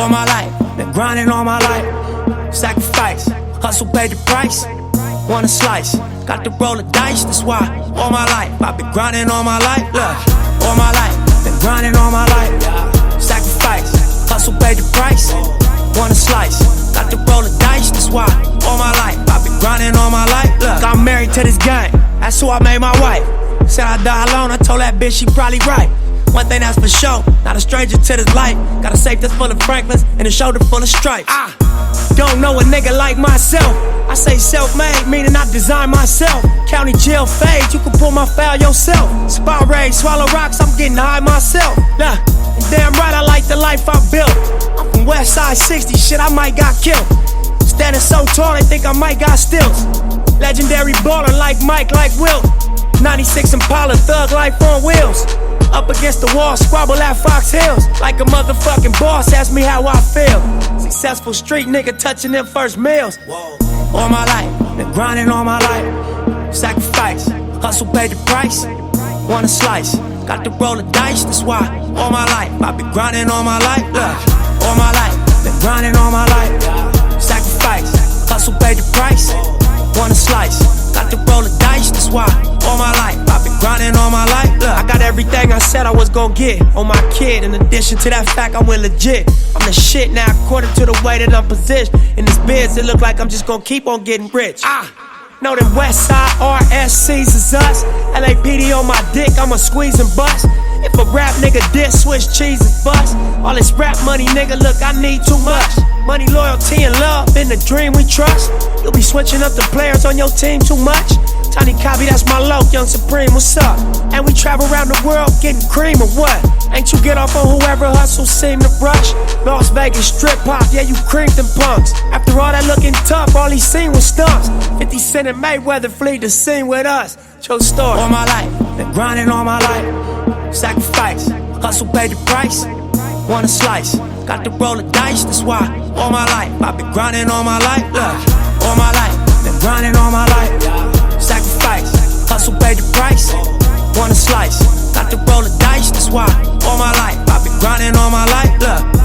All my life, been grinding all my life. Sacrifice, hustle paid the price. Want a slice, got to roll the dice, that's why. All my life, I've been grinding all my life. Look, all my life, been grinding all my life. Sacrifice, hustle paid the price. Want a slice, got to roll the dice, that's why. All my life, I've been grinding all my life. Look, I'm married to this game, that's who I made my wife. Said I die alone, I told that bitch she probably right. One thing that's for sure, not a stranger to this life. Got a safe that's full of Franklins and a shoulder full of stripes. I don't know a nigga like myself. I say self-made, meaning I design myself. County jail fade, you can pull my foul yourself. Spot raid, swallow rocks, I'm getting high myself. Nah, and damn right I like the life I built. I'm from West Side 60, shit I might got killed. Standing so tall, they think I might got stills. Legendary baller like Mike, like Wilt. 96 Impala, thug life on wheels. Up against the wall, squabble at Fox Hills. Like a motherfucking boss, ask me how I feel. Successful street nigga touching them first meals. All my life, been grinding all my life. Sacrifice, hustle paid the price. Want a slice, got to roll the dice, that's why. All my life, I've been grinding all my life. Look, all my life, been grinding all my life. Sacrifice, hustle paid the price. Want a slice, got to roll the dice, that's why. All my life, I've been grinding all my life. Look, I got everything I said I was gon' get on my kid. In addition to that fact, I went legit. I'm the shit now, according to the way that I'm positioned. In this biz, it look like I'm just gon' keep on getting rich. Know them West Side RSCs is us. LAPD on my dick, I'ma squeeze and bust. If a rap nigga diss, switch cheese and bust. All this rap money, nigga, look, I need too much. Money, loyalty, and love, in the dream we trust. You'll be switching up the players on your team too much. Tiny Copy, that's my low, Young Supreme, what's up? And we travel around the world getting cream or what? Ain't you get off on whoever hustle seem to rush? Las Vegas strip pop, yeah, you creamed them punks. After all that looking tough, all he seen was stunts. 50 Cent and Mayweather flee the scene with us. True story. All my life, been grinding all my life. Sacrifice, hustle paid the price. Want a slice, got to roll the dice, that's why. All my life, I've been grinding all my life. Look, all my life, been grinding all my life. Sacrifice, hustle paid the price. Want a slice, got to roll the dice, that's why. All my life, I've been grinding all my life. Look.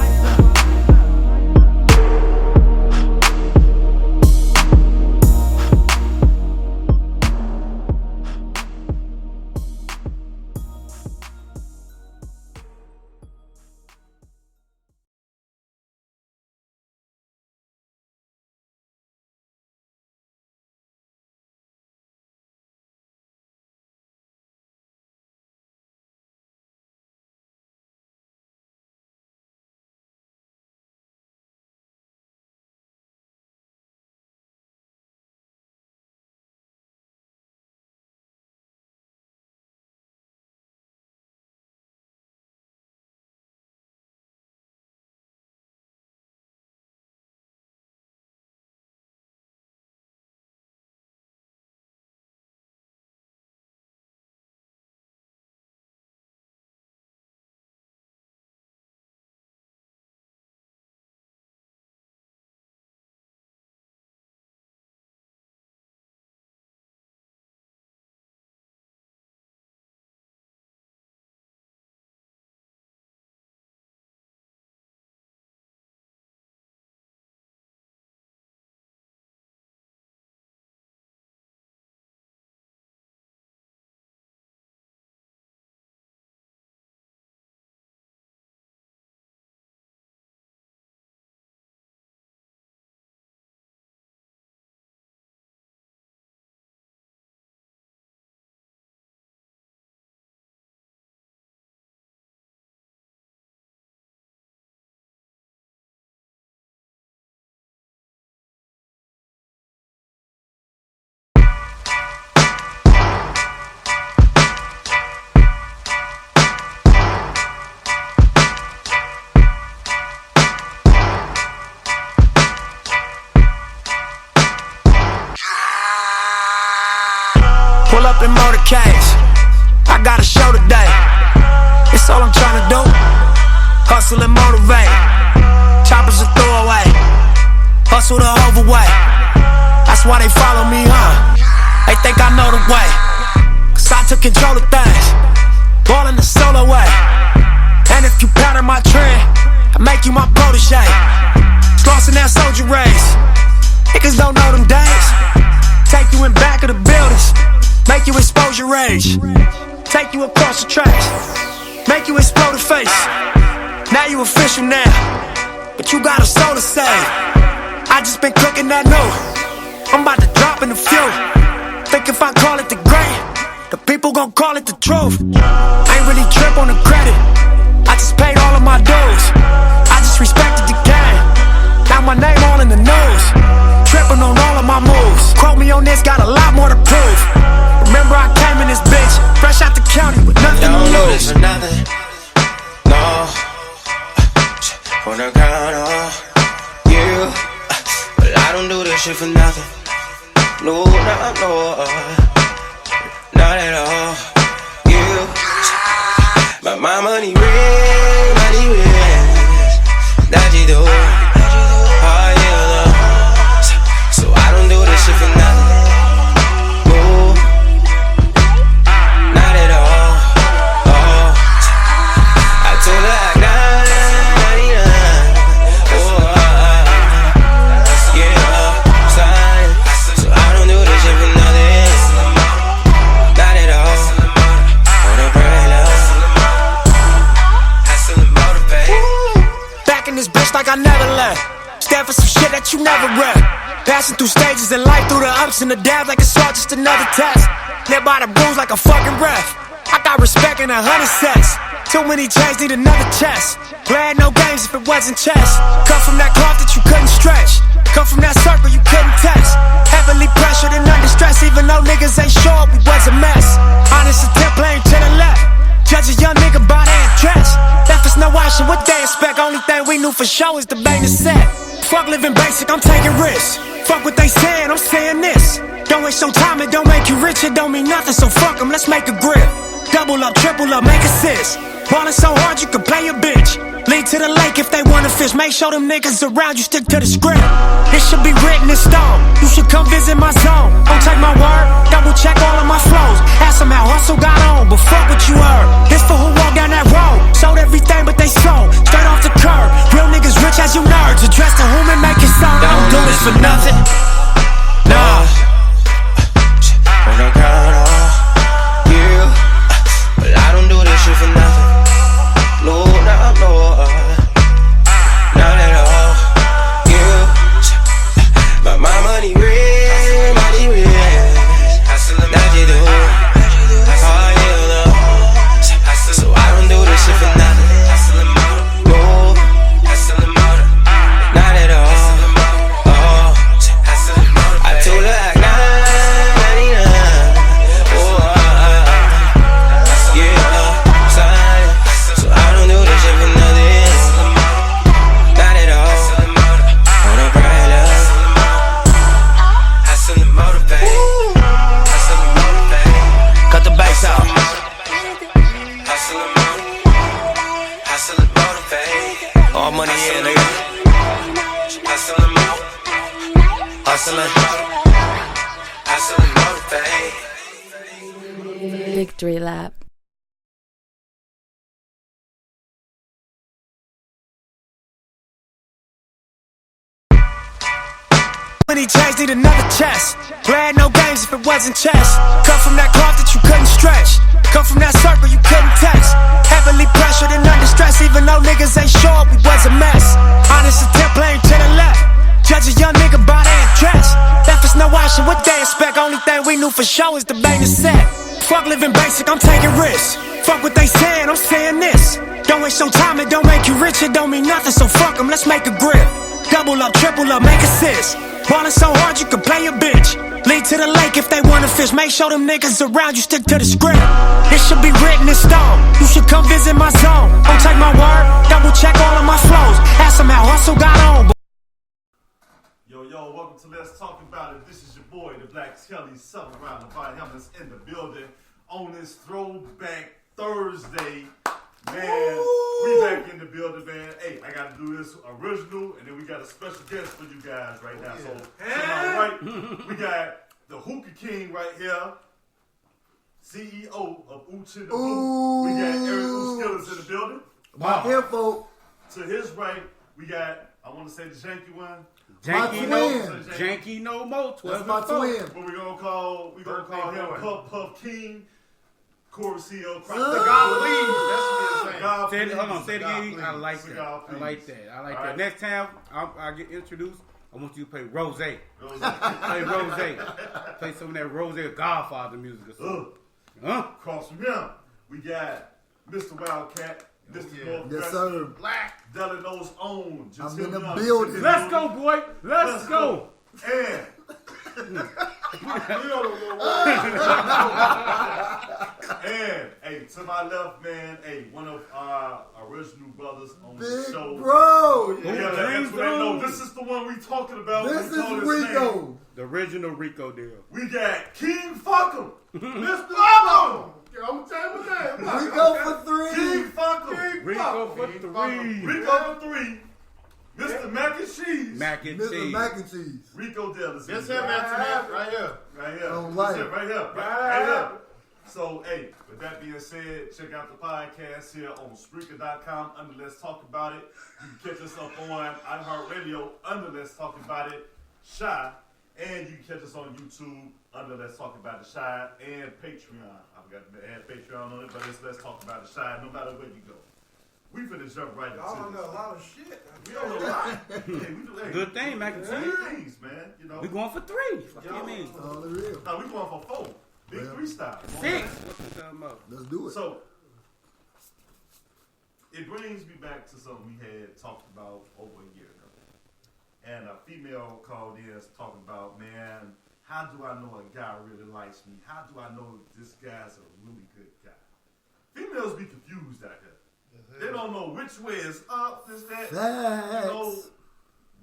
Pull up in motorcades, I got a show today. It's all I'm trying to do, hustle and motivate. Choppers a throwaway, hustle the overweight. That's why they follow me, huh? They think I know the way, cause I took control of things, ballin' the solo way. And if you pattern my trend, I make you my protege. Crossing that soldier race. Niggas don't know them days. Take you in back of the buildings. Make you expose your rage. Take you across the tracks. Make you explode the face. Now you official now, but you got a soul to save. I just been cooking that new. I'm about to drop in a few. Think if I call it the great, the people gon' call it the truth. I ain't really trip on the credit. I just paid all of my dues. I just respected the game. Now my name all in the news. Tripping on all of my moves. Quote me on this, got a lot more to prove. Remember I came in this bitch, fresh out the county with nothing to lose. For nothing, no. Wanna count on you, but I don't do this shit for nothing. No, not at all. You, but my money real, that you do. Oh yeah, so I don't do this shit for nothing. No, not at all. Oh, I told her I got. Like I never left. Stand for some shit that you never read. Passing through stages in life, through the ups and the downs, like it's all just another test. Live by the rules like a fucking ref. I got respect in 100 sets. Too many chains, need another chest. Playing no games if it wasn't chess. Come from that cloth that you couldn't stretch. Come from that circle you couldn't test. Heavily pressured and under stress, even though niggas ain't sure we was a mess. Honest attempt playing to the left. Judge a young nigga by their dress. Left us no option, what they expect? Only thing we knew for sure is the bang is set. Fuck living basic, I'm taking risks. Fuck what they saying, I'm saying this. Don't waste your time, it don't make you rich, it don't mean nothing, so fuck them, let's make a grip. Double up, triple up, make assists. Ballin' so hard you can play a bitch. Lead to the lake if they wanna fish. Make sure them niggas around you stick to the script. This should be written in stone. You should come visit my zone. Don't take my word, double check all of my flows. Ask them how hustle got on, but fuck what you heard. This for who walked down that road. Sold everything but they sold. Straight off the curb. Real niggas rich as you nerds. Address to whom and make it sound. I don't do this for nothing. Nah. Wanna count on you, but I don't do this shit for nothing. No, not at all. You, but my money real, that you do. Oh yeah, love. So I don't do this shit for nothing. No, not at all. Oh, I told her I got. All money in, nigga. Hustling, motivate. Victory lap. Many chains, need another chest. Playing no games if it wasn't chess. Come from that cloth that you couldn't stretch. Come from that circle you couldn't text. Heavily pressured and under stress, even though niggas ain't sure we was a mess. Honest attempt playing to the left. Judge a young nigga by their dress. Left us no option, what they expect? Only thing we knew for sure is the bang is set. Fuck living basic, I'm taking risks. Fuck what they saying, I'm saying this. Don't waste your time, it don't make you rich, it don't mean nothing, so fuck them, let's make a grip. Double up, triple up, make assists. Ballin' so hard you can play a bitch. Lead to the lake if they wanna fish. Make sure them niggas around you stick to the script. This should be written in stone. You should come visit my zone. Don't take my word, double check all of my flows. Ask them how hustle got on. Yo, welcome to Let's Talk About It. This is your boy, the Black Kelly, Southern Round the Body Helmets in the building on this Throwback Thursday. Man, we back in the building, man. Hey, I gotta do this original, and then we got a special guest for you guys right now. So, to my right, we got the Hookah King right here, CEO of Ooh to the Boo. We got Eric Skillers in the building. Wow. Here, folks. To his right, we got, I want to say the janky one. Janky no more. 12 That's my and 4. twin. But we're gonna call him Puff King, Corey CL. The God please. That's what Say you're it, hold on, say it God, again. please. I like Cigar, that. I like please. that. I like All that. right. Next time I get introduced, I want you to play Rose. Play Rose. Play some of that Rose Godfather music or something. Huh? Across from him, we got Mr. Wildcat, Mr. North Yes, sir. Black. Delano's own. I'm in the Young, building. Jatim Let's Young. go, boy. Let's go. And and hey, to my left, man, hey, one of our original brothers on the Big show. bro. Yeah, that's what I know. This is the one we talking about. This We call is his name. Rico. The original Rico deal. We got King Fuckum. Mr. Fuckum. I'm gonna tell you what that is. Rico for 3. King Fuckum. Rico for King 3. Fuckum. Rico for 3. Mr. Mac and Cheese. Mac and Mr. cheese. Mac and Cheese. Rico Dillis. This him Antoinette right here. Right here. Oh, That's right. it, right here. Right here. So, hey, with that being said, check out the podcast here on Spreaker.com under Let's Talk About It. You can catch us up on iHeartRadio under Let's Talk About It, Shy. And you can catch us on YouTube under Let's Talk About It, Shy, and Patreon. I forgot to add Patreon on it, but it's Let's Talk About It, Shy, no matter where you go. We finna jump right into Y'all this. know a lot of shit. We don't know a lot. Hey, we do, hey, Good thing, Mac and good cheese. things, man. You know. We going for 3. Fuck you mean? All the real. No, we going for 4. Big Yeah. 3 style. 6. What you talking about? Let's do it. So, it brings me back to something we had talked about over a year ago. And a female called in talking about, man, how do I know a guy really likes me? How do I know this guy's a really good guy? Females be confused out here. They don't know which way is up, this, that. Facts. You know,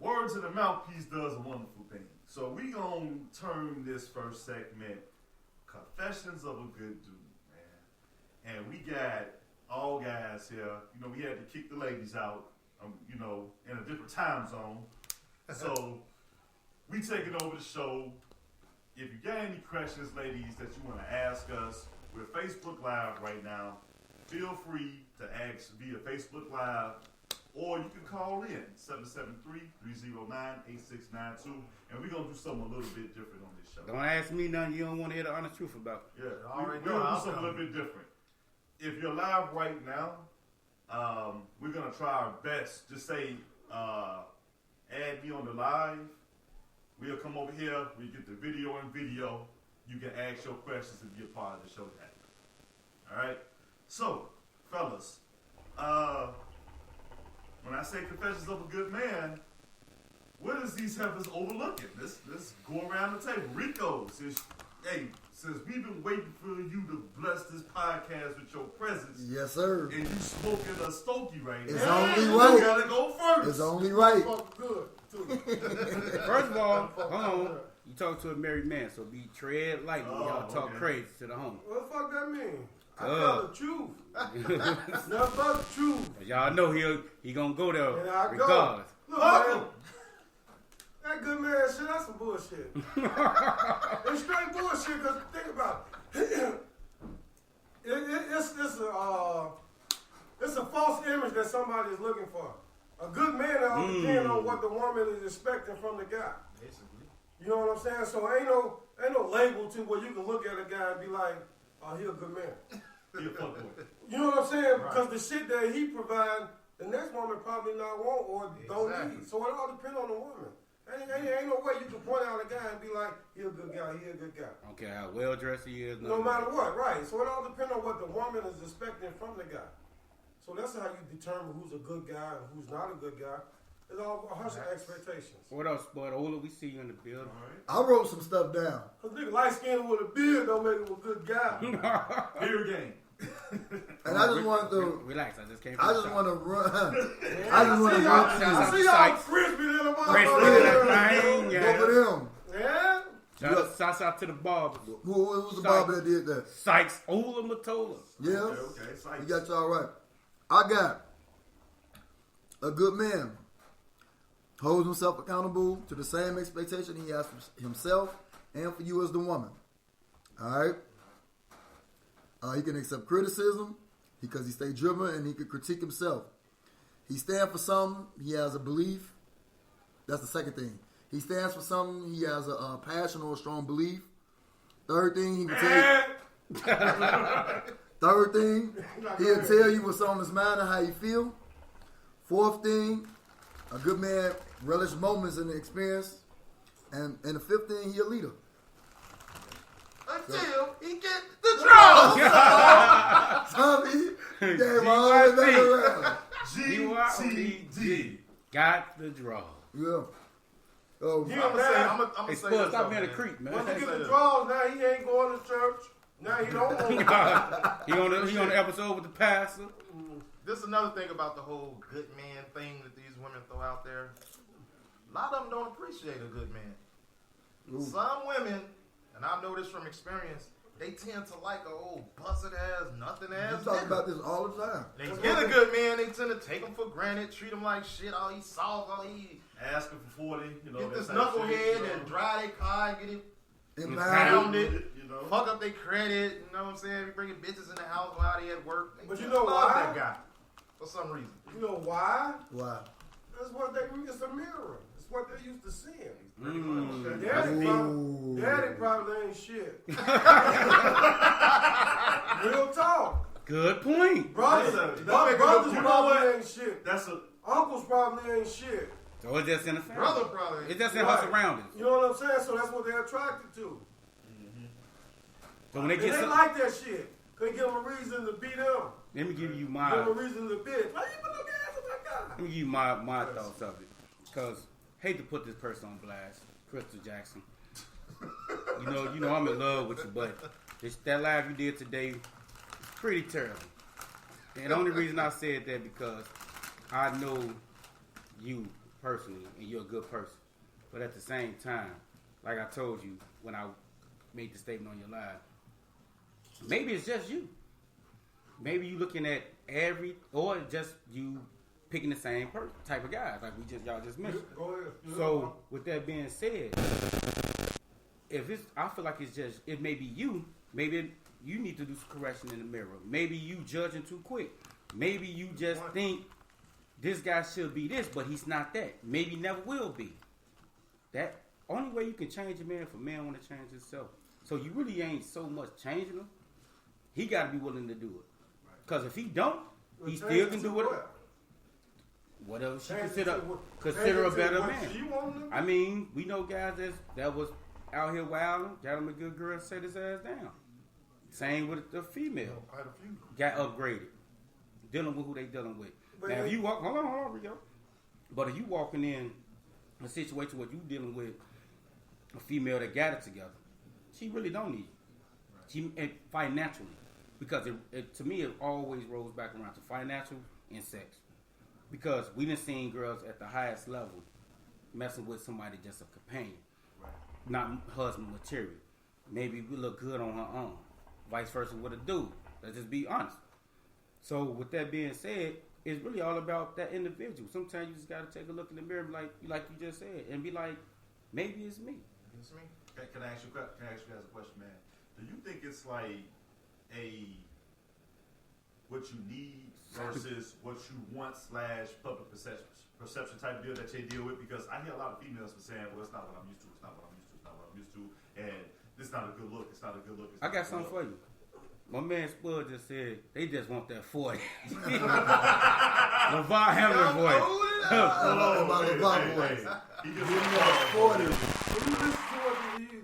words in the mouthpiece does a wonderful thing. So we gonna turn this first segment Confessions of a Good Dude, man. And we got all guys here. You know, we had to kick the ladies out, you know, in a different time zone. So we taking over the show. If you got any questions, ladies, that you want to ask us, we're Facebook Live right now. Feel free to ask via Facebook Live, or you can call in 773-309-8692, and we're going to do something a little bit different on this show. Don't ask me nothing you don't want to hear the honest truth about. Yeah, already we're know going to the do something a little bit different. If you're live right now, we're going to try our best to say, add me on the live. We'll come over here, we get the video and video. You can ask your questions and be a part of the show. All right? So, fellas, when I say Confessions of a Good Man, what is these heifers overlooking? Let's go around the table. Rico, since we've been waiting for you to bless this podcast with your presence, Yes, sir. and you smoking a stogie right It's now, only you right. gotta go first. It's only right. Fuck good, too. First of all, hold on. You talk to a married man, so be tread lightly. Oh, Y'all talk okay. crazy to the home. What the fuck that mean? I Good. tell the truth. Nothing but the truth. Y'all know he gonna go there And I go. regardless. Look, Fuck man, 'em. that good man shit, that's some bullshit. It's straight bullshit, because think about it. It's a false image that somebody is looking for. A good man all depends on what the woman is expecting from the guy. Basically. You know what I'm saying? So ain't no label to where you can look at a guy and be like, oh, he a good man. He a fuckboy. You know what I'm saying? Because the shit that he provide, the next woman probably not want or don't Exactly. need. So it all depends on the woman. Ain't no way you can point out a guy and be like, he a good guy, he a good guy. I don't care how well dressed he is. No matter what, right. So it all depends on what the woman is expecting from the guy. So that's how you determine who's a good guy and who's not a good guy. It's all her expectations. What else, Bud? Ola, we see you in the building. I wrote some stuff down. Because nigga light skinned with a beard don't make him a good guy. Beer game. And I just wanted to. Relax, I just came from I the just shop. want to run. Yeah, I just want to y'all. run I Shout see y'all Sykes. crispy in the Crispy motherfucker. in that thing, yeah. over them. Yeah? Shouts out to the barbers. Who was the barber that did that? Sykes, Ola Matola. Yeah. Okay. It's like, We got y'all right. I got a good man holds himself accountable to the same expectation he has for himself and for you as the woman. All right. He can accept criticism because he stay driven and he can critique himself. He stands for something. He has a belief. That's the second thing. He stands for something. He has a passion or a strong belief. Third thing, he will tell you. Third thing, he'll tell you what's on his mind and how you feel. Fourth thing, a good man relish moments in the experience. And the fifth thing, he a leader. Until he get the draws. Tommy, came all the way back around. GTD. Got the draw. Yeah. Oh, Yeah, I'm gonna Hey, say Spud, this. stop though, being a man. creep, man. Once he get say the this. draws, now he ain't going to church. Now he don't want to. he on the episode with the pastor. This is another thing about the whole good man thing that these women throw out there. A lot of them don't appreciate a good man. Some women, and I know this from experience, they tend to like a old busted ass, nothing ass. you talk nigga. about this all the time. They get a good man, they tend to take him for granted, treat him like shit. Oh, he's soft. Oh, he Asking for 40, you know. get this that type knucklehead shit, you know. and dry their car and get it And pound it, You know. fuck up their credit. You know what I'm saying? We bringing bitches in the house while they at work. They But you just know love why? that guy for some reason. You know why? Why? That's what it's a mirror. It's what they're used to seeing. Mm. Daddy probably ain't shit. Real talk. Good point. Brothers, Listen, brothers you know probably what? ain't shit. That's a Uncles probably ain't shit. So it's just in the family. Brother probably. It's just in her surroundings. You know what I'm saying? So that's what they're attracted to. So when they And get they some, like that shit. They give them a reason to beat them. let me give you Give my them a reason to bitch. Why you put no gas on that guy? let me give you my thoughts of it. Because hate to put this person on blast, Crystal Jackson. You know I'm in love with you, but that live you did today is pretty terrible. And the only reason I said that because I know you personally and you're a good person. But at the same time, like I told you when I made the statement on your live, maybe it's just you. Maybe you looking at or just you picking the same type of guys like y'all just mentioned. Go ahead. So with that being said, I feel like it may be you. Maybe you need to do some correction in the mirror. Maybe you judging too quick. Maybe you just think this guy should be this, but he's not that. Maybe never will be. That only way you can change a man for man want to change himself. So you really ain't so much changing him. He got to be willing to do it. Because if he don't, he still can do it. Whatever she consider a better man. I mean, we know guys that was out here wilding, got him a good girl, set his ass down. Same with the female. Quite a few. Got upgraded. Dealing with who they dealing with. Now if you walk, hold on, Rico. But if you walking in a situation where you dealing with a female that got it together, she really don't need you. She financially. Because to me, it always rolls back around to financial and sex. Because we done seen girls at the highest level messing with somebody just a companion, not husband material. Maybe we look good on her own. Vice versa with a dude. Let's just be honest. So with that being said, it's really all about that individual. Sometimes you just got to take a look in the mirror, like you just said, and be like, maybe it's me. It's me. Can I ask you guys a question, man? Do you think it's like what you need versus what you want / public perception type deal that they deal with? Because I hear a lot of females saying, well, it's not what I'm used to, it's not what I'm used to, it's not what I'm used to, and this is not a good look, it's not a good look. I got something for you. My man Spud just said they just want that 40. LeVar Hamlin voice. He just wants 40.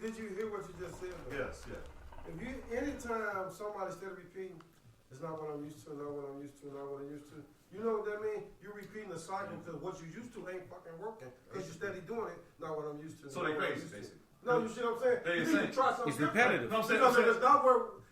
Did you hear what you just said? Yes, yeah. If you anytime somebody instead of repeating, it's not what I'm used to, not what I'm used to, not what I'm used to. You know what that means? You're repeating the cycle because what you used to ain't fucking working. Because you're steady doing it, not what I'm used to. So they crazy, basically. No, you see what I'm saying? They You need insane. to try something It's different. repetitive. No, I'm saying, Because if it's not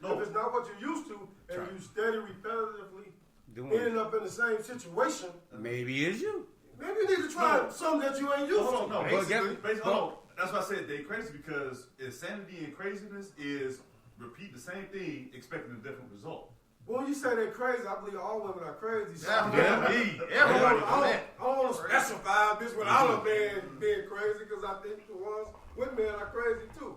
No. what you're used to, and you steady repetitively Doing ending up in the same situation, maybe it's you. maybe you need to try something that you ain't used to. Hold on, no. Well, Basically, hold on. That's why I said they crazy because insanity and craziness is repeat the same thing expecting a different result. When you say they're crazy, I believe all women are crazy. So Everybody. I don't want to specify this without being crazy because I think the ones with men are crazy too.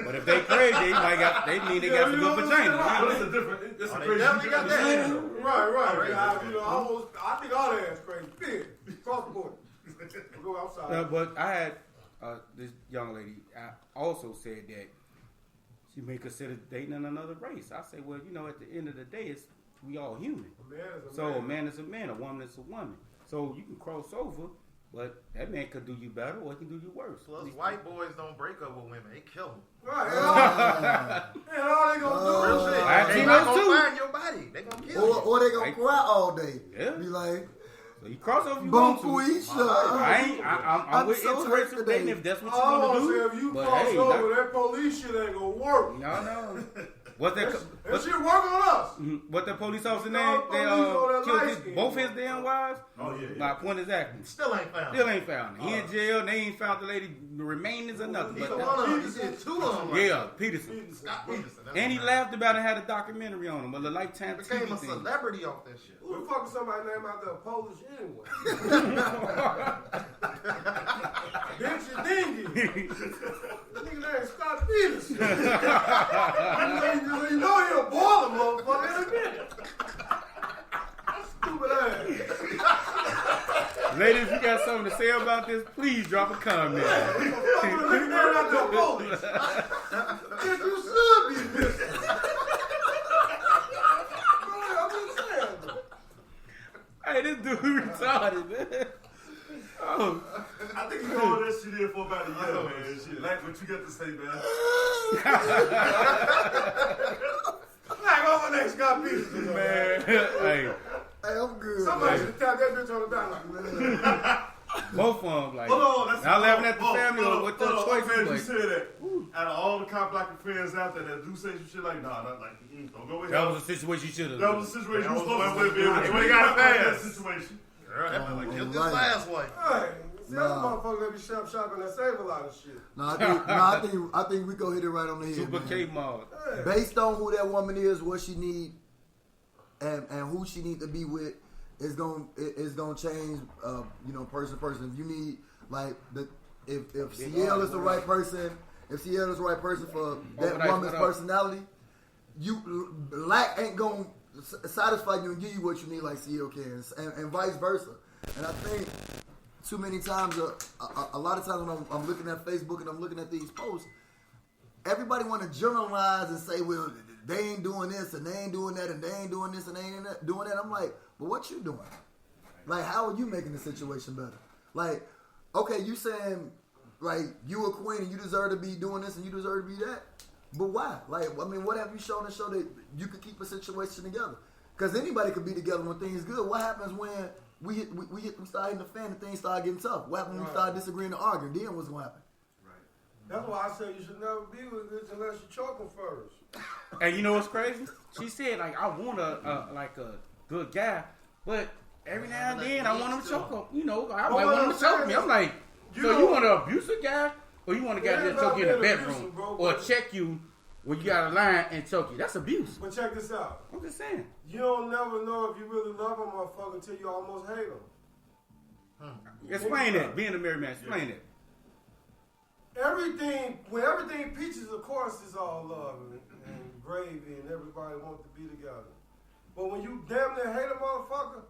But if they crazy, they might got. They mean they got some good vagina. But it's a different. It's a They crazy. definitely got that. Right. I think all their ass crazy. Big. Cross the board. Go outside. But I had this young lady. I also said that she may consider dating in another race. I say, well, at the end of the day, we all human. A man is a man, a woman is a woman. So you can cross over, but that man could do you better or he can do you worse. Plus, white boys don't break up with women; they kill them. Right. And all they gonna do Real shit. I They seen not those gonna too. find your body. They gonna kill you. Or they gonna cry all day. Yeah. Be like, So you cross over if you want to. Bonquisha. I'm with so interest hurt in dating today. if that's what you I want want to to do. say if you But cross hey, over, that police shit ain't gonna work. no. What that? That shit work on us. What the police officer name? No, They police on that killed light skin. both his damn wives. Oh yeah. My point exactly. Still ain't found. Still ain't found. He in jail. They ain't found the lady remains or nothing. Either But one of them. He did two of them. Right? yeah, Peterson. Scott Peterson. That's And he his name. laughed about it. Had a documentary on him. But the Lifetime Became TV a thing. celebrity off that shit. Who the fuck is somebody named out there Polish anyway? Bitch dingy. Nigga named Scott Peterson. you know he a baller, motherfucker, in a minute. Stupid ass. Ladies, you got something to say about this? Please drop a comment. Fuck with a nigga named out there Polish. Bitch, you should be missing. I'm just saying, bro. Hey, this dude retarded, man. Oh. I think you hold that shit in for about a year, man. Shit, like what you got to say, man. Like over next Scott Peterson, Man, hey, Hey, I'm good. Somebody man. should tap that bitch on the back. both of them, like, Hold on, not laughing at the family or what their I'm glad you choices, said that. Out of all the cop blocking friends out there that do say some shit like, nah, not like, don't go with that him. was a situation you should have. That was a situation you was supposed to live in. But You you ain't gotta got that pass. situation. Girl, that felt like Oh, just this right. last wife. Hey, see other Nah. motherfuckers that be shopping that save a lot of shit. I think we go hit it right on the head. Super man. K mod. Hey. Based on who that woman is, what she need, and who she need to be with, it's gonna change. Person to person. If you need if Ciel is the right person, if Ciel is the right person for that Overnight, woman's what up? personality, lack ain't gonna satisfy you and give you what you need like Ciel can, and vice versa. And I think too many times, a lot of times when I'm looking at Facebook and I'm looking at these posts, everybody want to generalize and say, well, they ain't doing this and they ain't doing that and they ain't doing this and they ain't doing that. I'm like, but what you doing? Like, how are you making the situation better? Like, okay, you saying, like, you a queen and you deserve to be doing this and you deserve to be that. But why? Like, I mean, what have you shown to show that you could keep a situation together? Because anybody could be together when things good. What happens when we start hitting the fan and things start getting tough? What happens when we start disagreeing and arguing? Then what's going to happen? That's why I say you should never be with a bitch unless you choke them first. And you know what's crazy? She said, like, I want a good guy, but every now and then I want him to choke him. I might want him to choke me. I'm like, so you want an abusive guy, or you want a guy It ain't that choke you in the about being bedroom, abusive, bro, or but- check you when you got a line and choke you? That's abuse. But check this out. I'm just saying. You don't never know if you really love a motherfucker until you almost hate him. Explain that. Being a married man, explain that. When everything peaches, of course, is all love and gravy and everybody wants to be together. But when you damn near hate a motherfucker,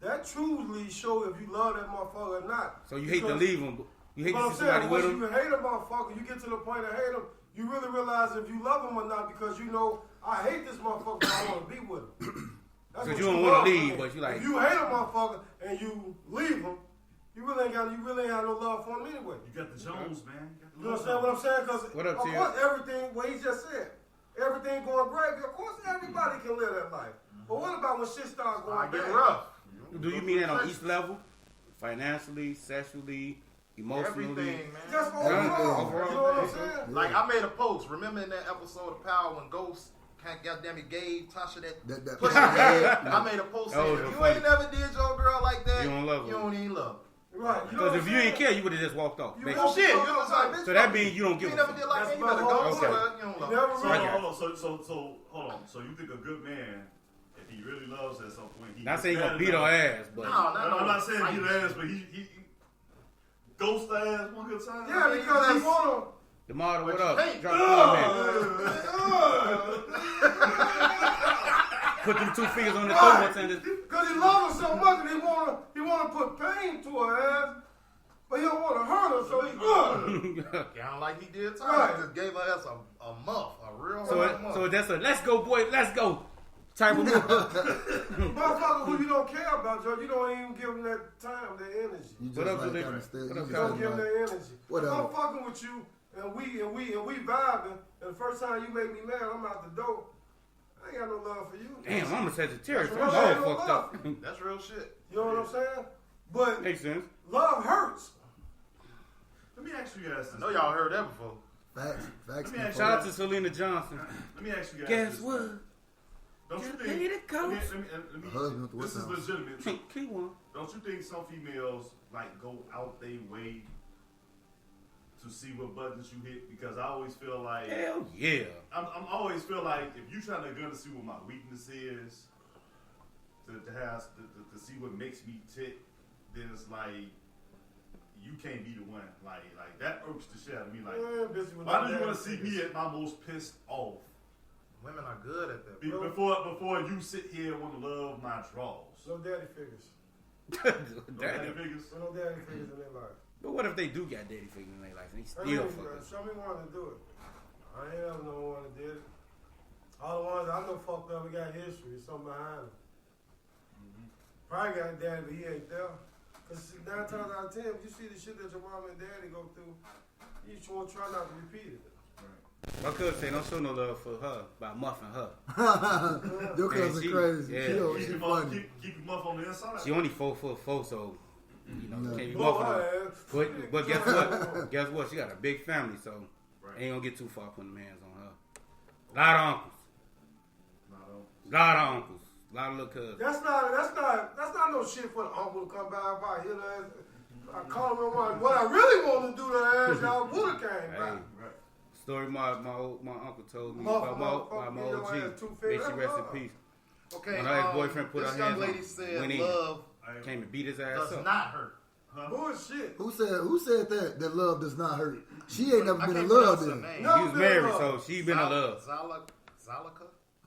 that truly shows if you love that motherfucker or not. So you hate to leave him. You hate But to I'm see somebody saying, with once him. you hate a motherfucker, you get to the point of hate him, you really realize if you love him or not because you know, I hate this motherfucker, but I want to be with him. That's Because what you don't want love, to leave, man. but you like. If you hate a motherfucker and you leave him, you really ain't got no love for him anyway. You got the Jones, man. You understand what I'm saying? Because What up, of Tia? course everything, what he just said, everything going gravy, of course everybody can live that life. But what about when shit starts going I get bad? rough. Do you mean that on each level? Financially, sexually, emotionally? Everything, man. Just overall. Overall. You know what I'm saying? Like I made a post. Remember in that episode of Power when Ghost goddamn it gave Tasha that pussy head? I made a post That saying was if you funny. ain't never did your girl like that, You don't love her. you don't even love her. Right. You know Because what if I'm you saying? ain't care, you would have just walked off. You basically. Oh shit, you know what I'm saying? So that means you don't You give ain't a never fuck. did like That's that. You my better go whole somewhere. point. You don't love You her. never So I really- got Hold on. So hold on. So you think a good man, if he really loves her at some point, he Not saying you gets gonna beat mad her enough- ass, but No, I'm not saying Like, beat her ass, but he ghost her ass one good time. Yeah, because he want The model, what What you up? think? Drop the Put them 2 fingers on the throat and just Because he loves her so much and he wanna put pain to her ass, but he don't want to hurt her, so he Kind of like he did Tyler. Right. He just gave her ass a muff, a real so muff. so that's a let's go, boy, let's go type of move. Motherfucker who you don't care about, Joe, you don't even give him that time, that energy. You just What up, like Zalika? kind of still. What You up, just You don't like, give him that energy. Whatever. If I'm fucking with you and we vibing, and the first time you make me mad, I'm out the door. I ain't got no love for you. Damn, I'm a Sagittarius. I'm That's all real fucked love. up. That's real shit. You know what I'm saying? But Makes sense. love hurts. Let me ask you guys I this. know y'all heard that before. facts. Let me before. ask Shout out to Selena Johnson. Let me ask you guys Guess this. what? Don't you Get think? paid at Let me, coast. let me, let me, The husband with the this is whip out. legitimate. Key one. Don't you think some females like go out their way to see what buttons you hit? Because I always feel like Hell yeah. I'm always feel like if you trying to see what my weakness is, to see what makes me tick, then it's like you can't be the one. Like that irks the shit out of me. Like, Busy with why that do you want damn to see figures. me at my most pissed off? Women are good at that. Before you sit here and want to love my draws. No daddy figures. Daddy Damn. figures. No daddy figures in their life. But what if they do got daddy figures in their life and they I still mean, fuck us? show me one to do it. I ain't ever no one that did it. All the ones I know fucked up, we got history, something behind them. Probably got a daddy, but he ain't there. Because 9 times out of 10, if you see the shit that your mom and daddy go through, you just want to try not to repeat it. My cousin say don't show no love for her by muffing her. Your cousin she- crazy. yeah. She Keep funny. your muff on the inside. She only 4'4", so you know No. can't be Blow muffing her. her ass. But guess what? Guess what? She got a big family, so Right. ain't gonna get too far putting the man's on her. Lot of uncles, No. lot of uncles, lot of little cousins. That's not no shit for the uncle to come by if I hit her ass. I call him on what I really want to do to her ass, y'all would have came by. Hey, Right. story my uncle told me Motherfucker, about my motherfucker, OG. your ass too May fat. she rest in peace. Okay, When her ex-boyfriend put this her young hands on lady him, said went in. love Came and beat his ass does up. not hurt. Bullshit. Who said that? That love does not hurt. She ain't never I been in can't love pronounce her then. name. No. He was married, so she been in love. Zalika?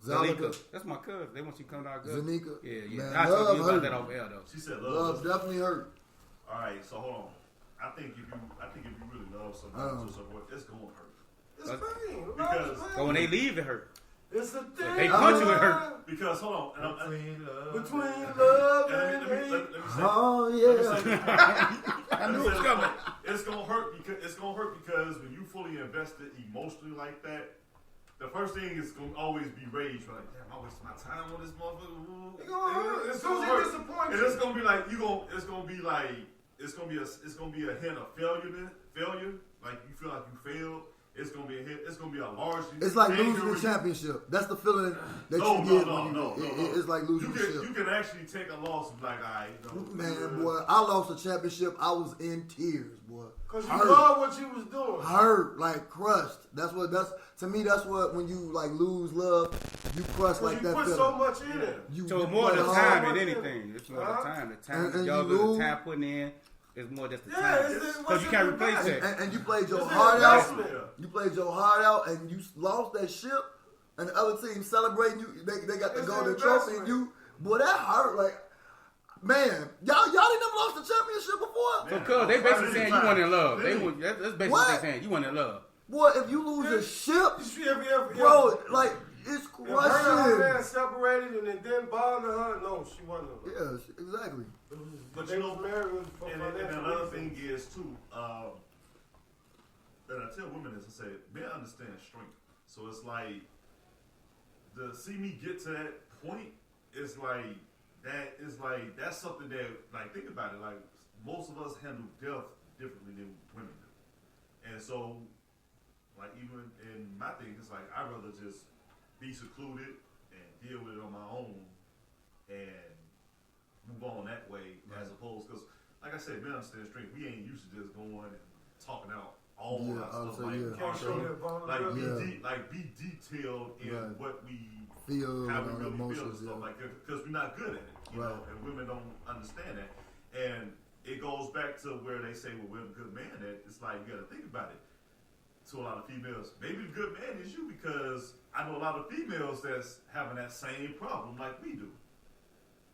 Zalika. That's my cousin. They want you to come to our cousin. Zanika. Yeah. Man, I told love you about hurt. that off air though. She said Love definitely hurt. All right, so hold on. I think if you really love somebody, it's gonna hurt. It's pain. Because- So when they leave, it hurt. It's a thing. they punch you, it hurt. Because hold on, and Between love let and me hate. say, Oh yeah. I knew it was coming. it's gonna hurt because when you fully invested emotionally like that, the first thing is gonna always be rage. Like, damn, I wasted my time on this motherfucker. Ooh. It's gonna hurt. As soon as hurt. he disappoints And you. it's gonna be like it's gonna be a hint of failure. Like you feel like you failed. It's gonna be a hit. It's gonna be a large. It's like anger losing the with- championship. That's the feeling that No, you no, get no, when you. no, no. It's like losing You the can ship. you can actually take a loss and be like, all right, Man, boy, I lost a championship. I was in tears, boy. Because you Hurt. love what you was doing. Hurt, like crushed. That's to me. That's what when you like lose love, you crush Because like you that put feeling. so much in it. You So you more play the hard. time much than in it. anything. It's more the time. The And time. you Y'all look lose. the time putting in. It's more just the Yeah, time. it's Because you can't replace that. And you played your It's an heart out. investment. You played your heart out, and you lost that ship. And the other team celebrating you. They got the It's golden an trophy, and investment. you. Boy, that hurt. Like, man, y'all didn't never lost the championship before. So, cuz they basically saying you weren't in love. That's basically what they What? saying. You weren't in love. Boy, if you lose a ship, You see every bro, like it's If her and her man crushing. separated and it didn't bother her, no, she wasn't. Yeah, exactly. But They you know, was married for and financial another reasons. thing is too, that I tell women is I say, men understand strength. So it's like to see me get to that point is like that's something that like think about it, like most of us handle death differently than women do. And so like even in my thing, it's like I'd rather just be secluded and deal with it on my own and move on that way as opposed because like I said, men understand strength. We ain't used to just going and talking out all Yeah, our I would stuff say, like yeah. Can't show that vulnerability. be detailed in Right. what we Feel how we on really feel and emotions, stuff yeah. like that because we're not good at it, you know, Right. and women don't understand that. And it goes back to where they say, well, we're a good man at. It's like you got to think about it. to a lot of females, maybe the good man is you, because I know a lot of females that's having that same problem like we do.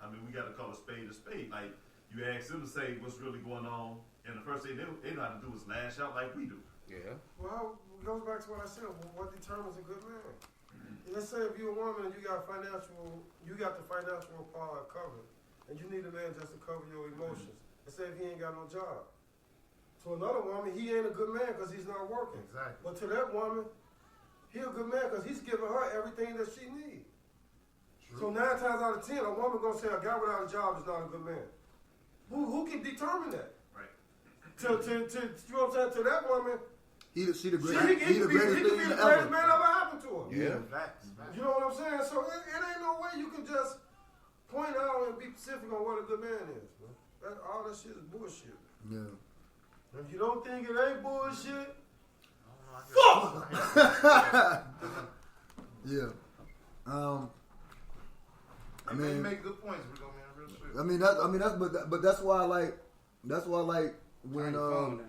I mean, we got to call a spade a spade. Like, you ask them to say what's really going on, and the first thing they know how to do is lash out like we do. Yeah. Well, it goes back to what I said. What determines a good man? Let's say if you're a woman and you got the financial part covered, and you need a man just to cover your emotions. Let's say if he ain't got no job. To another woman, he ain't a good man because he's not working. Exactly. But to that woman, he a good man because he's giving her everything that she needs. So 9 times out of 10, a woman gonna say a guy without a job is not a good man. Who can determine that? Right. You know what I'm saying? To that woman, He the he could greatest be the thing greatest ever. man ever happened to her. Yeah. Facts. You know what I'm saying? So it ain't no way you can just point out and be specific on what a good man is, man. All that shit is bullshit. Yeah. If you don't think it ain't bullshit, Yeah. I They mean, make good points, Rico, man. Real shit. but that's why I like when Turn your phone down.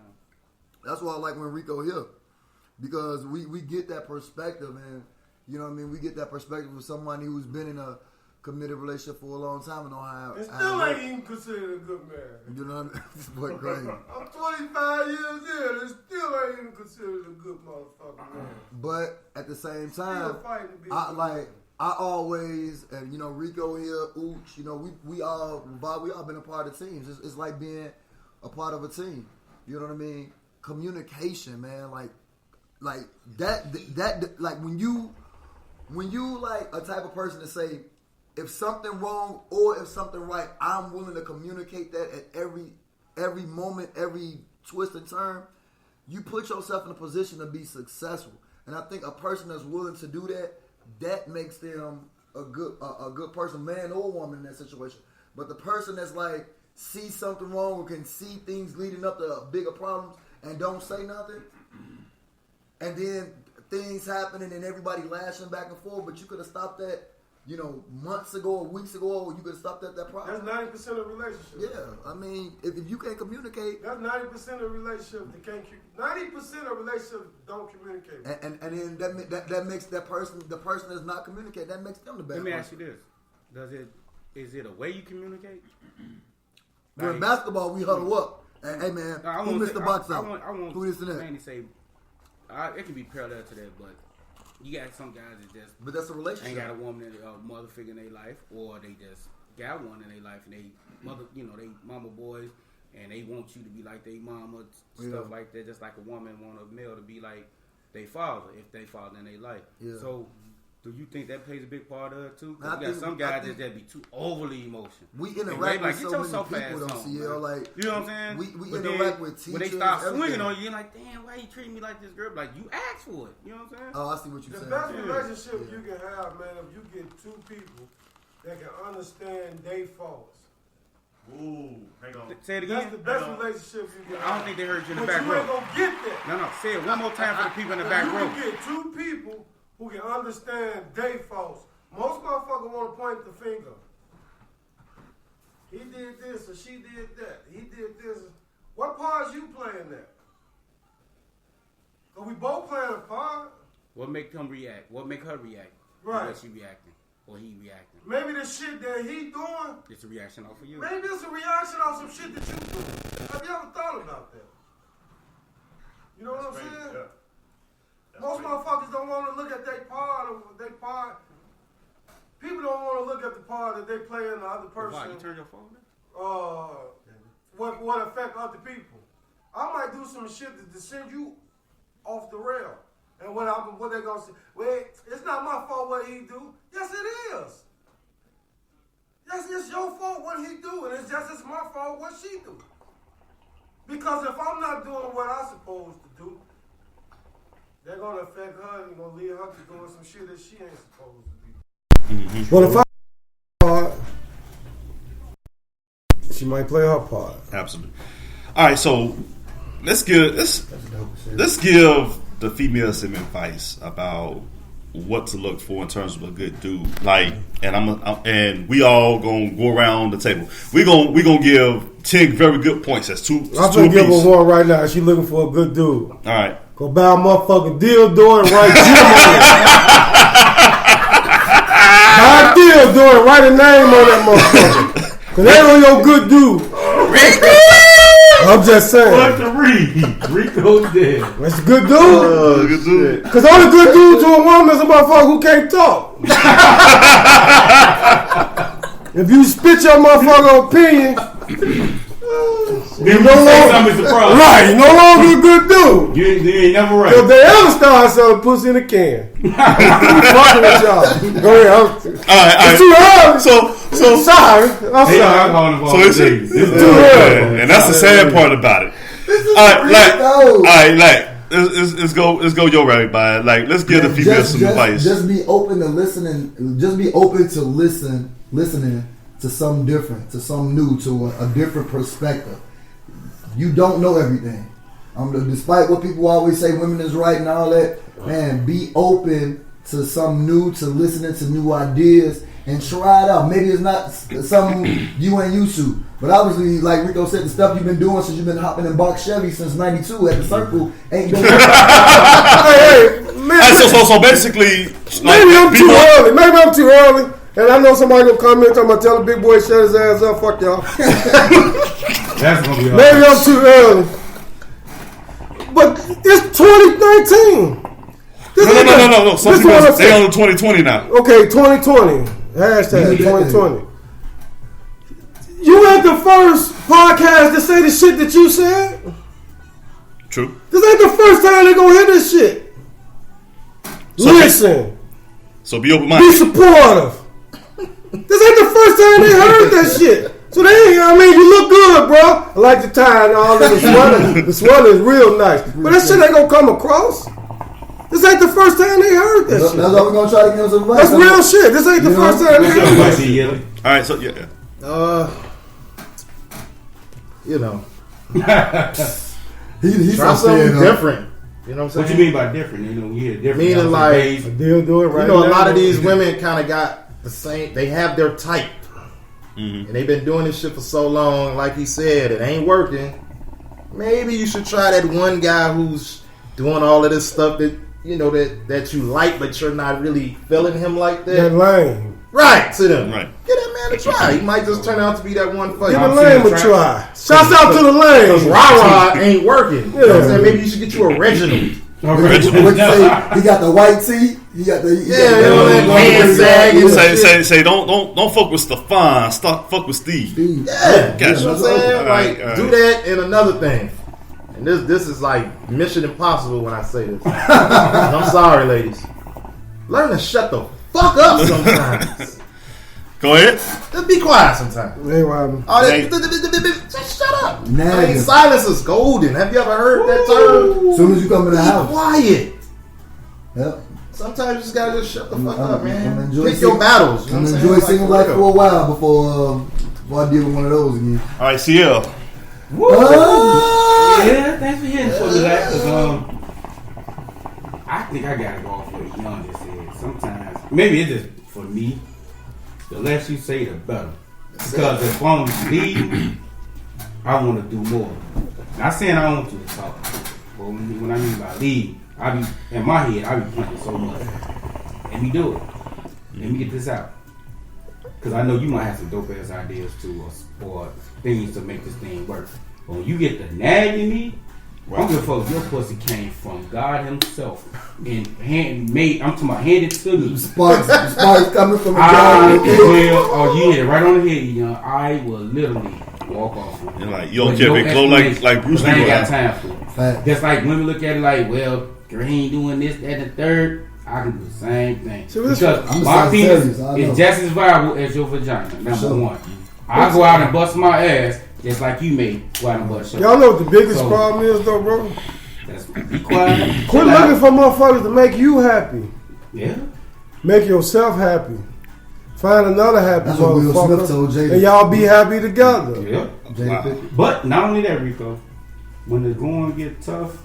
that's why I like when Rico here, because we get that perspective, and you know what I mean. We get that perspective of somebody who's been in a committed relationship for a long time and know how. it how still it ain't works. even considered a good man. You know what I mean? This boy crazy. I'm 25 years in, and still ain't even considered a good motherfucker man. But at the same Still time, fighting to be a I good like. man. I always, and you know, Rico here, Ooch, you know, we all been a part of teams. It's like being a part of a team. You know what I mean? Communication, man. Like that. Like when you like a type of person to say, if something wrong or if something right, I'm willing to communicate that at every moment, every twist and turn. You put yourself in a position to be successful, and I think a person that's willing to do that. That makes them a good person, man or woman in that situation. But the person that's like sees something wrong or can see things leading up to bigger problems and don't say nothing, and then things happening and everybody lashing back and forth, but you could have stopped that, you know, months ago or weeks ago, or you could have stopped that problem. That's 90% of relationships. Yeah, I mean, if you can't communicate, That's 90% of relationships that can't. 90% of relationships don't communicate. and then that makes the person that's not communicating, that makes them the bad Let me person. ask you this: is it a way you communicate? With basketball, we huddle up. And, hey man, who missed the box out? I want Who this and that? mainly say it can be parallel to that, but you got some guys that just But that's a relationship. ain't got a woman, mother figure in their life, or they just got one in their life and they mother, you know, they mama boys, and they want you to be like their mama, stuff like that. Just like a woman want a male to be like their father, if they father in their life. Yeah. So, do you think that plays a big part of it too? I Cause you got think- some I guys think- that be too overly emotional. We And interact they with like, so get many yourself people, ass though, on, CL. bro. Like, You know what I'm saying? we But interact then with when they teachers, start swinging everything. on you, you're like, damn, why you treating me like this, girl? Like, you asked for it. You know what I'm saying? Oh, I see what you're The saying. best Yeah. relationship you can have, man, if you get two people that can understand their faults. Ooh, hang on. Say it That's again. the best Hang on. relationship you can have. I don't think they heard you in the But back you ain't row. gonna get that. No, say it one more time for the people in the back you row. can get two people who can understand their faults. Most motherfuckers want to point the finger. He did this or she did that. He did this. What part is you playing there? Cause we both playing a part. What make him react? What make her react? Right. What she reacting? Or he reacting? Maybe the shit that he doing, It's a reaction off of you. maybe it's a reaction on some shit that you do. Have you ever thought about that? You know what I'm That's crazy, saying? yeah. That's Most crazy. motherfuckers don't want to look at their part. People don't want to look at the part that they play in the other Why? person. You turn your phone down? What affect other people. I might do some shit to send you off the rail. And what they gonna say? Well, it's not my fault what he do. Yes, it is. Yes, it's your fault what he do, and it's just as my fault what she do. Because if I'm not doing what I'm supposed to do, they're gonna affect her and gonna lead her to doing some shit that she ain't supposed to be. Well, if I part, she might play her part. Absolutely. All right, so let's give the female some advice about what to look for in terms of a good dude. Like, and we all gonna go around the table. We gonna give 10 very good points. That's two. I'm gonna give her one right now. She looking for a good dude. All right. Go buy a motherfucking dildo and write Jim on it. Buy a dildo and write a name on that motherfucker. Cause they ain't your good dude. I'm just saying. What the Rico's dead. That's a good dude. Oh, good dude. Cause only good dude to a woman is a motherfucker who can't talk. If you spit your motherfucking opinion, Then you say something's the problem. right, you no longer a good dude. You ain't never right. If they ever start selling pussy in a can, fucking with y'all. Go ahead. All right. It's too early. So Sorry. I'm Ain't no sorry. alcohol involved. So it's It's too early. and that's the sad part about it. All right, let's go your right by it. Like, let's give the female some advice. Just be open to listening. Just be open to listening to something different, to something new, to a different perspective. You don't know everything. Despite what people always say, women is right and all that. Man, be open to something new, to listening to new ideas, and try it out. Maybe it's not something you ain't used to, but obviously, like Rico said, the stuff you've been doing since you've been hopping in box Chevy since '92 at the Circle ain't been. Hey, man. So basically, Maybe I'm too early. Maybe I'm too early. And I know somebody gonna comment talking about tell the big boy shut his ass up. Fuck y'all. That's gonna be hard. Maybe I'm too early. But it's 2019. No. Some people they on 2020 now. Okay, 2020. Hashtag 2020. You ain't the first podcast to say the shit that you said. True. This ain't the first time they gonna hear this shit. Listen. So be open Be minded. supportive. This ain't the first time they heard that shit. So they ain't, I mean, you look good, bro. I like the tie and all of the sweater. The sweater is real nice. But that shit ain't gonna come across. This ain't the first time they heard that That's shit. all we're gonna try to give them some advice. That's real shit. This ain't the first time they heard that shit. All right, so yeah. You know, He's try something different. You know what I'm saying? What you mean by different? You know, you hear different. Meaning like, Deal do it right you know, a now. lot of these women kind of got the same. They have their type, and they've been doing this shit for so long. Like he said, it ain't working. Maybe you should try that one guy who's doing all of this stuff that you know that you like, but you're not really feeling him like that. That lame. Right to them. Right. Give that man a try. He might just turn out to be that one for you. Give the lame a try. Shouts out to the lame. Rah-rah ain't working. You know what I'm saying? Maybe you should get you a Reginald. What you say? He got the white tee. He got the Say don't fuck with Stefan. Fuck with Steve. Yeah, Gotcha. you know what I'm saying? All Like, right. do that and another thing. And this is like Mission Impossible when I say this. I'm sorry, ladies. Learn to shut the fuck up sometimes. Go ahead. Just be quiet sometimes. Hey, Robin. All that, just shut up. I Nagging. mean, silence is golden. Have you ever heard that term? As soon as you come in the Be house. quiet. Yep. Sometimes you just gotta just shut the fuck I'm up, man. enjoy Pick your battles. You know I'm what I'm enjoy saying? single Like, life for for a real. while before I deal with one of those again. All right, CL. Yeah, thanks for hitting for that. 'Cause, I think I gotta go off what Young just said. Sometimes, maybe it's just for me. The less you say, the better. Because if I'm leading, I want to do more. Not saying I want you to talk, but when I mean by lead, I be in my head. I be planting so much. Let me do it. Let me get this out. Because I know you might have some dope ass ideas too, or things to make this thing work. But when you get the nagging me, I'm gonna fuck your pussy came from God Himself and I'm talking about handed to me. Sparks coming from the I ground. will, you hit it right on the head, young. I will literally walk off. And like you don't care if it glow like Bruce Lee. I ain't got was. time for it. Fact. Just like women look at it like, well, girl, he ain't doing this, that, and the third. I can do the same thing. See, this- Because I'm my Sagittarius, penis I know. is just as viable as your vagina, number Sure. one. I go out and bust my ass just like you may go out and bust your Y'all know what the biggest So- problem is, though, bro? That's be quiet. Quit chill out. looking for motherfuckers to make you happy. Yeah. Make yourself happy. Find another happy That's what Will Smith motherfucker. told Jada. And y'all be happy together. Yeah. Jada Pinkett. But not only that, Rico, when the going get tough,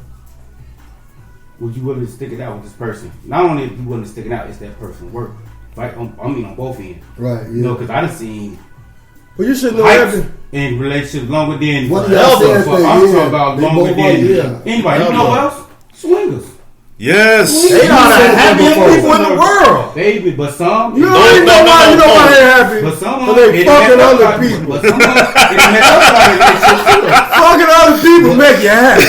would you willing to stick it out with this person? Not only are you willing to stick it out, it's that person work. Right? I mean, on both ends. Right, yeah. You know, because I done seen But you should know heights every. in relationships longer than What y'all forever. said I'm that, talking yeah. about They longer both than are, yeah. anybody. You know what else? Swingers. Yes. They are the happiest people in the world. Baby, but some. You don't know why they're happy. But some But they fucking other people. But some Fucking other people make you happy.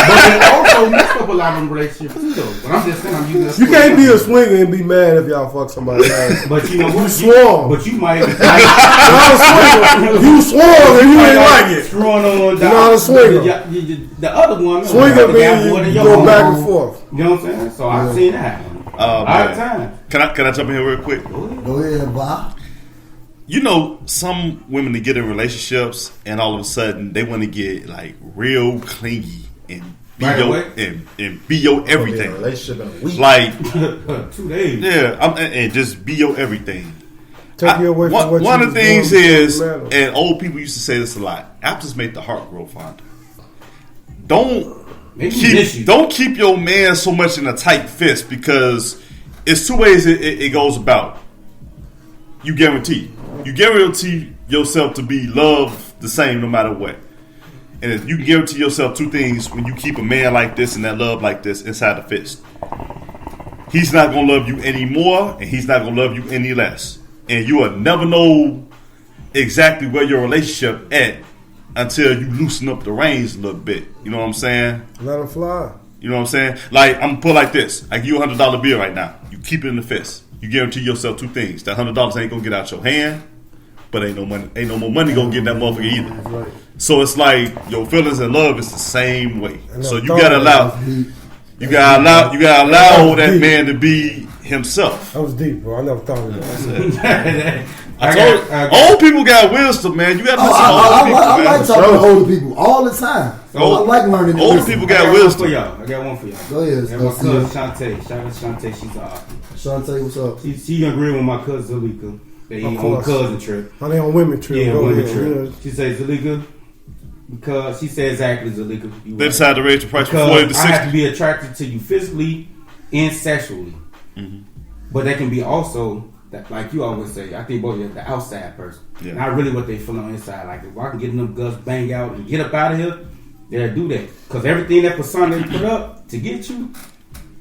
but it also messed up a lot of them relationships too, though. But I'm just saying, I'm using. You can't be a swinger and be mad if y'all fuck somebody else. But you know what? You swore. But you might. You're not a swinger. You swore and you ain't like it. Screwing on. You're not a swinger. The other one. Swinger means you go back and forth. You know what I'm saying? So I've seen that happen. All the time. Can I jump in here real quick? Go ahead, Bob. You know, some women that get in relationships and all of a sudden they want to get like real clingy and be Right your away? and be your everything. Relationship in a week. Like 2 days. yeah, and just be your everything. Take you away from what One you of the was things doing is, before it mattered. and old people used to say this a lot: apples make the heart grow fonder. Don't keep your man so much in a tight fist, because it's two ways it goes about. You guarantee yourself to be loved the same no matter what. And if you can guarantee yourself two things when you keep a man like this and that love like this inside the fist. He's not going to love you any more, and he's not going to love you any less. And you will never know exactly where your relationship at until you loosen up the reins a little bit. You know what I'm saying? Let them fly. You know what I'm saying? Like, I'm going to put it like this. I give you a $100 bill right now. You keep it in the fist. You guarantee yourself two things. That $100 ain't going to get out your hand, but ain't no more money going to get in that motherfucker either. Right. So it's like your feelings and love is the same way. And So I you thought gotta that allow was deep. you gotta allow that deep. man to be himself. That was deep, bro. I never thought of that. I told old people got wisdom, man. You gotta listen to I old people, like man. talking to older people all the time. I like learning. Older wisdom. people I got got one for wisdom. y'all. I got one for y'all. Go ahead. And my cousin Shantae. Shout out to Shantae. She's awesome. Shantae, what's up? She agreed with my cousin Zalika. They Of on a course. cousin trip. I think on women trip. Yeah, Go women ahead. trip. Yeah. She said Zalika because she said exactly Zalika. You They right. decided to raise the price from 40 to Because I have to 60. be attracted to you physically and sexually, but they can be also that, like you always say. I think both the outside person, Yeah. not really what they feel on the inside. Like if I can get them guts bang out and get up out of here, they'll do that. Because everything that persona they put up to get you,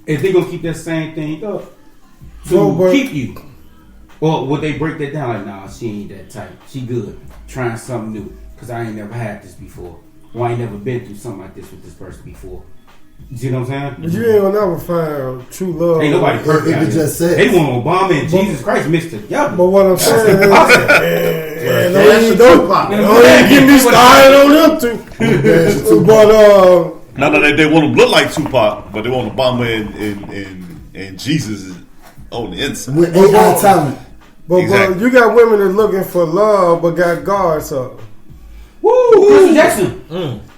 if they gonna keep that same thing up to Well, but- keep you, or would they break that down? Like, nah, she ain't that type. She good, trying something new. Because I ain't never had this before. Or I ain't never been through something like this with this person before. You see what I'm saying? But you ain't gonna never find true love. Ain't nobody perfect. If out it here. just says. They want Obama and Jesus Christ mixed together. But what I'm saying is, That's don't Tupac. even get me started on them two. But Not that they want to look like Tupac, but they want Obama and Jesus on the inside. With AI talent. Exactly. you got women that looking for love but got guards up. Woo! Chris Jackson.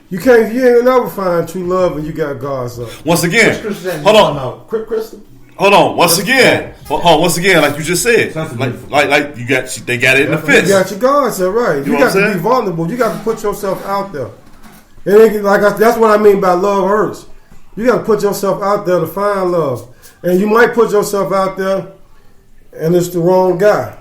You ain't gonna never find true love when you got guards up. Once again, hold on. Crystal. Hold on. Once again, like you just said, Sounds like beautiful. you got, they got it in the You fist. got your guards up, right? You know You what got I'm to be saying? vulnerable. You got to put yourself out there. It ain't that's what I mean by love hurts. You got to put yourself out there to find love, and you might put yourself out there, and it's the wrong guy.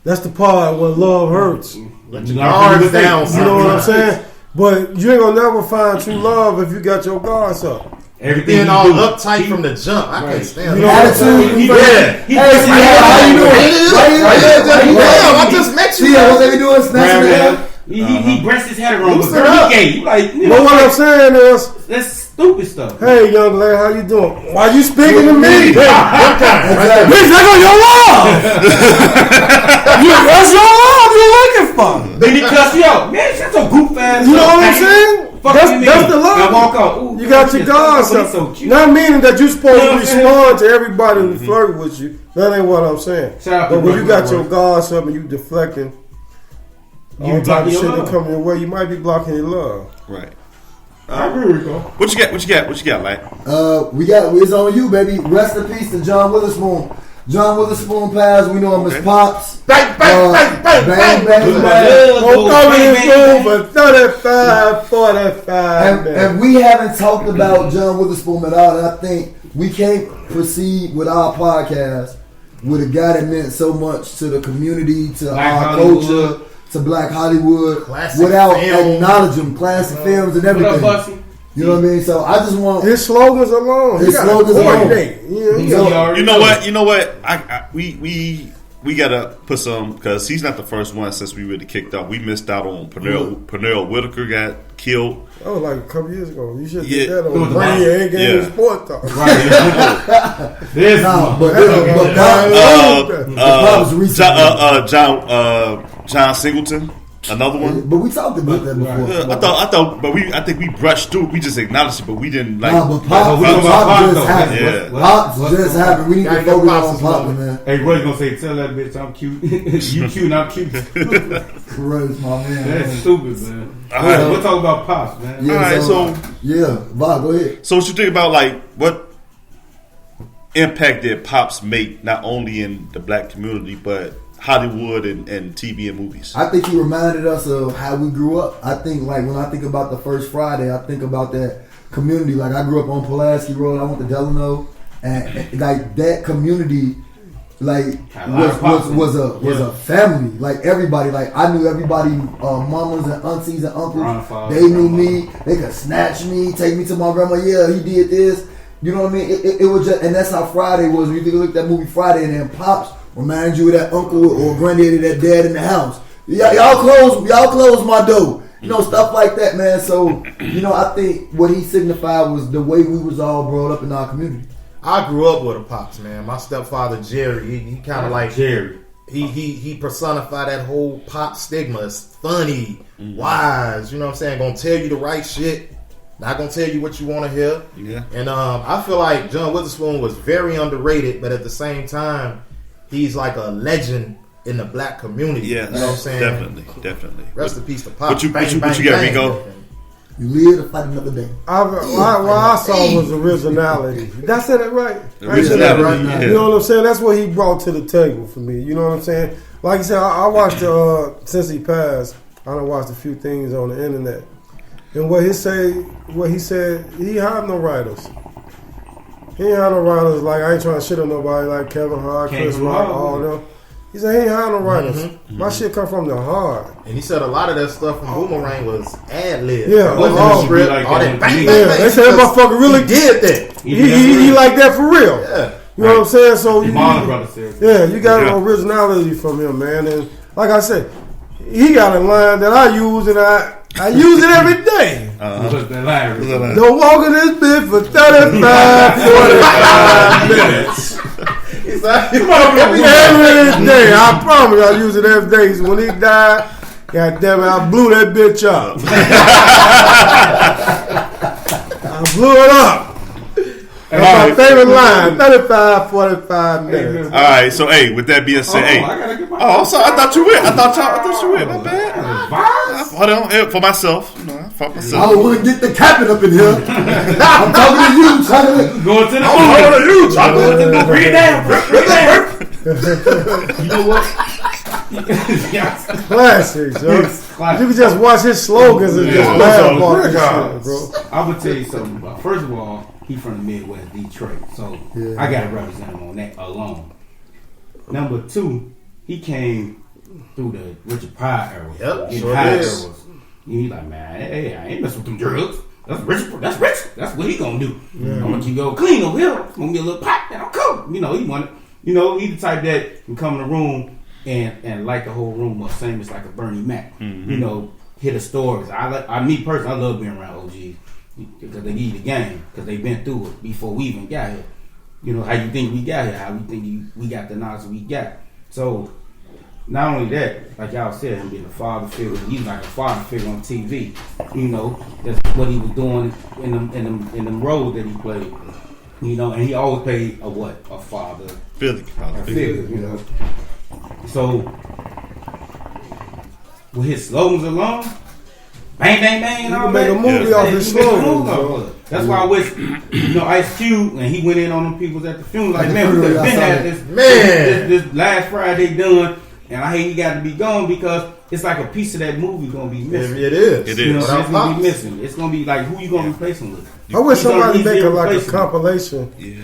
That's the part where love hurts. Let your guards down. You know what I'm saying? But you ain't gonna never find true love if you got your guards up. Everything Being he all do, uptight he- from the jump. I can't stand You it. know what I'm saying? Attitude. He, Yeah. he, Hey, see, how you doing? Damn, I just met you. See, what they be doing? Snatching the Grab hair? he breasts his head around, but Loosen girl, up. he gay. You like, you But know, what I'm saying is, that's stupid stuff. hey, young lady, how you doing? Why you speaking to me? Exactly. Bitch, that go your love. That's your love you're looking for. Then he cuss you out. Man, shut your goof ass You know up. what I'm saying? Fuck That's, you mean? that's the And I walk love. out. Ooh, You got your shit, guards he's up. so cute. Not meaning that you're supposed You know to what I'm respond to everybody who flirt with you. That ain't what I'm saying. Shout out to But when you Brooklyn got your Boys. guards up and you deflecting You all type of blocking shit your that love. come your way, you might be blocking your love. Right. I agree with you. What you got, like? It's on you, baby. Rest in peace to John Witherspoon. John Witherspoon passed. We know him as Pops. Bang, bang, bang, bang, Bang, bang. bang. Don't come in for 35, 45 And we haven't talked about John Witherspoon at all. And I think we can't proceed with our podcast with a guy that meant so much to the community, to Black our Hollywood. culture, to Black Hollywood, Classic without film. acknowledging classic films and What up, everything. Bussy? You know what I mean? So I just want His slogans alone. His slogans alone. You know what? We gotta put some, because he's not the first one since we really kicked off. We missed out on Pernell Whitaker got killed. That was like a couple years ago. You should Yeah. get that on Money and Game Sport Talk. John Singleton, another one. But we talked about that before. I think we brushed through. We just acknowledged it, but we didn't like. Nah, but Pop just happened. Yeah. Pop just happened. We need to focus on Pop, man. Hey, Roy's gonna say, tell that bitch I'm cute. You cute, I'm cute. Christ, my man. That's stupid, man. All right. We'll talk about Pops, man. Yeah, All right, so yeah, Bob, go ahead. So what you think about, like, what impact did Pops make not only in the black community but Hollywood and TV and movies? I think he reminded us of how we grew up. I think, like, when I think about the first Friday, I think about that community. Like, I grew up on Pulaski Road. I went to Delano, and like that community, like was a family. Like everybody, like I knew everybody, mamas and aunties and uncles. They knew me. They could snatch me, take me to my grandma. Yeah, he did this. You know what I mean? It was just, and that's how Friday was. When you look at that movie Friday, and then Pops remind you of that uncle or granddaddy, that dad in the house. Y'all close my door. You know, stuff like that, man. So, you know, I think what he signified was the way we was all brought up in our community. I grew up with a Pops, man. My stepfather Jerry, he kind of like Jerry. He personified that whole Pop stigma. It's funny, wise. You know what I'm saying? Gonna tell you the right shit. Not gonna tell you what you want to hear. Yeah. And I feel like John Witherspoon was very underrated, but at the same time, he's like a legend in the black community. Yeah, you know what I'm saying? Definitely. Rest in peace to Pop. What you got, Rico? You live to fight another day. What I saw was originality. Did I say that right? Originality, right? yeah. You know what I'm saying? That's what he brought to the table for me. You know what I'm saying? Like you said, I watched since he passed. I done watched a few things on the internet, and what he said, he had no writers. He ain't had no writers. Like, I ain't trying to shit on nobody like Kevin Hart, Chris Rock, all them. He said he ain't had no writers. My shit come from the heart. And he said a lot of that stuff from Boomerang was ad-lib. Yeah, all that bang. They said that motherfucker really did that. He like that for real. Yeah. You know what I'm saying? So you got Yeah. an originality from him, man. And like I said, he got a line that I use, and I use it every day. Don't walk in this bitch for 35, 45 minutes. Every day. I promise I use it every day. So when he died, God damn it, I blew that bitch up. I blew it up. That's my favorite line. 35, 45 minutes. All right, so hey, with that being said, I'm sorry. I thought you went. My bad. Hold on, for myself. Fuck myself. I want to get the captain up in here. I'm talking to you, Chocolate. Going to the Bring it down. You know what? Classics, yo. You can just watch his slogans and just laugh about this shit, bro. I'm gonna tell you something about. First of all, he from the Midwest, Detroit, so I gotta represent him on that alone. Number two, he came through the Richard Pryor era. Yep, sure is. He like, man, hey, I ain't messing with them drugs. That's Richard. That's what he gonna do. I'm gonna keep you clean over here. It's gonna be a little pop, and I'm cool. You know, he wanted. You know, he the type that can come in the room and light the whole room up, same as like a Bernie Mac. You know, hit the stories. Me personally, I love being around OGs because they give you the game because they been through it before we even got here. You know how you think we got here, how we think we got the knowledge we got. So not only that, like y'all said, him being a father figure, he's like a father figure on TV. You know, that's what he was doing in them roles that he played. You know, and he always played a father figure. You know, so with his slogans alone, bang bang bang, and all make a movie off his slogans. That's why I wish, Ice Cube, and he went in on them people at the funeral. Like, man, we could have been had this last Friday done, and I hate he got to be gone because it's like a piece of that movie gonna be missing. It is. It's gonna be missing. It's gonna be like, who you gonna replace him with? I wish somebody make a compilation. Yeah.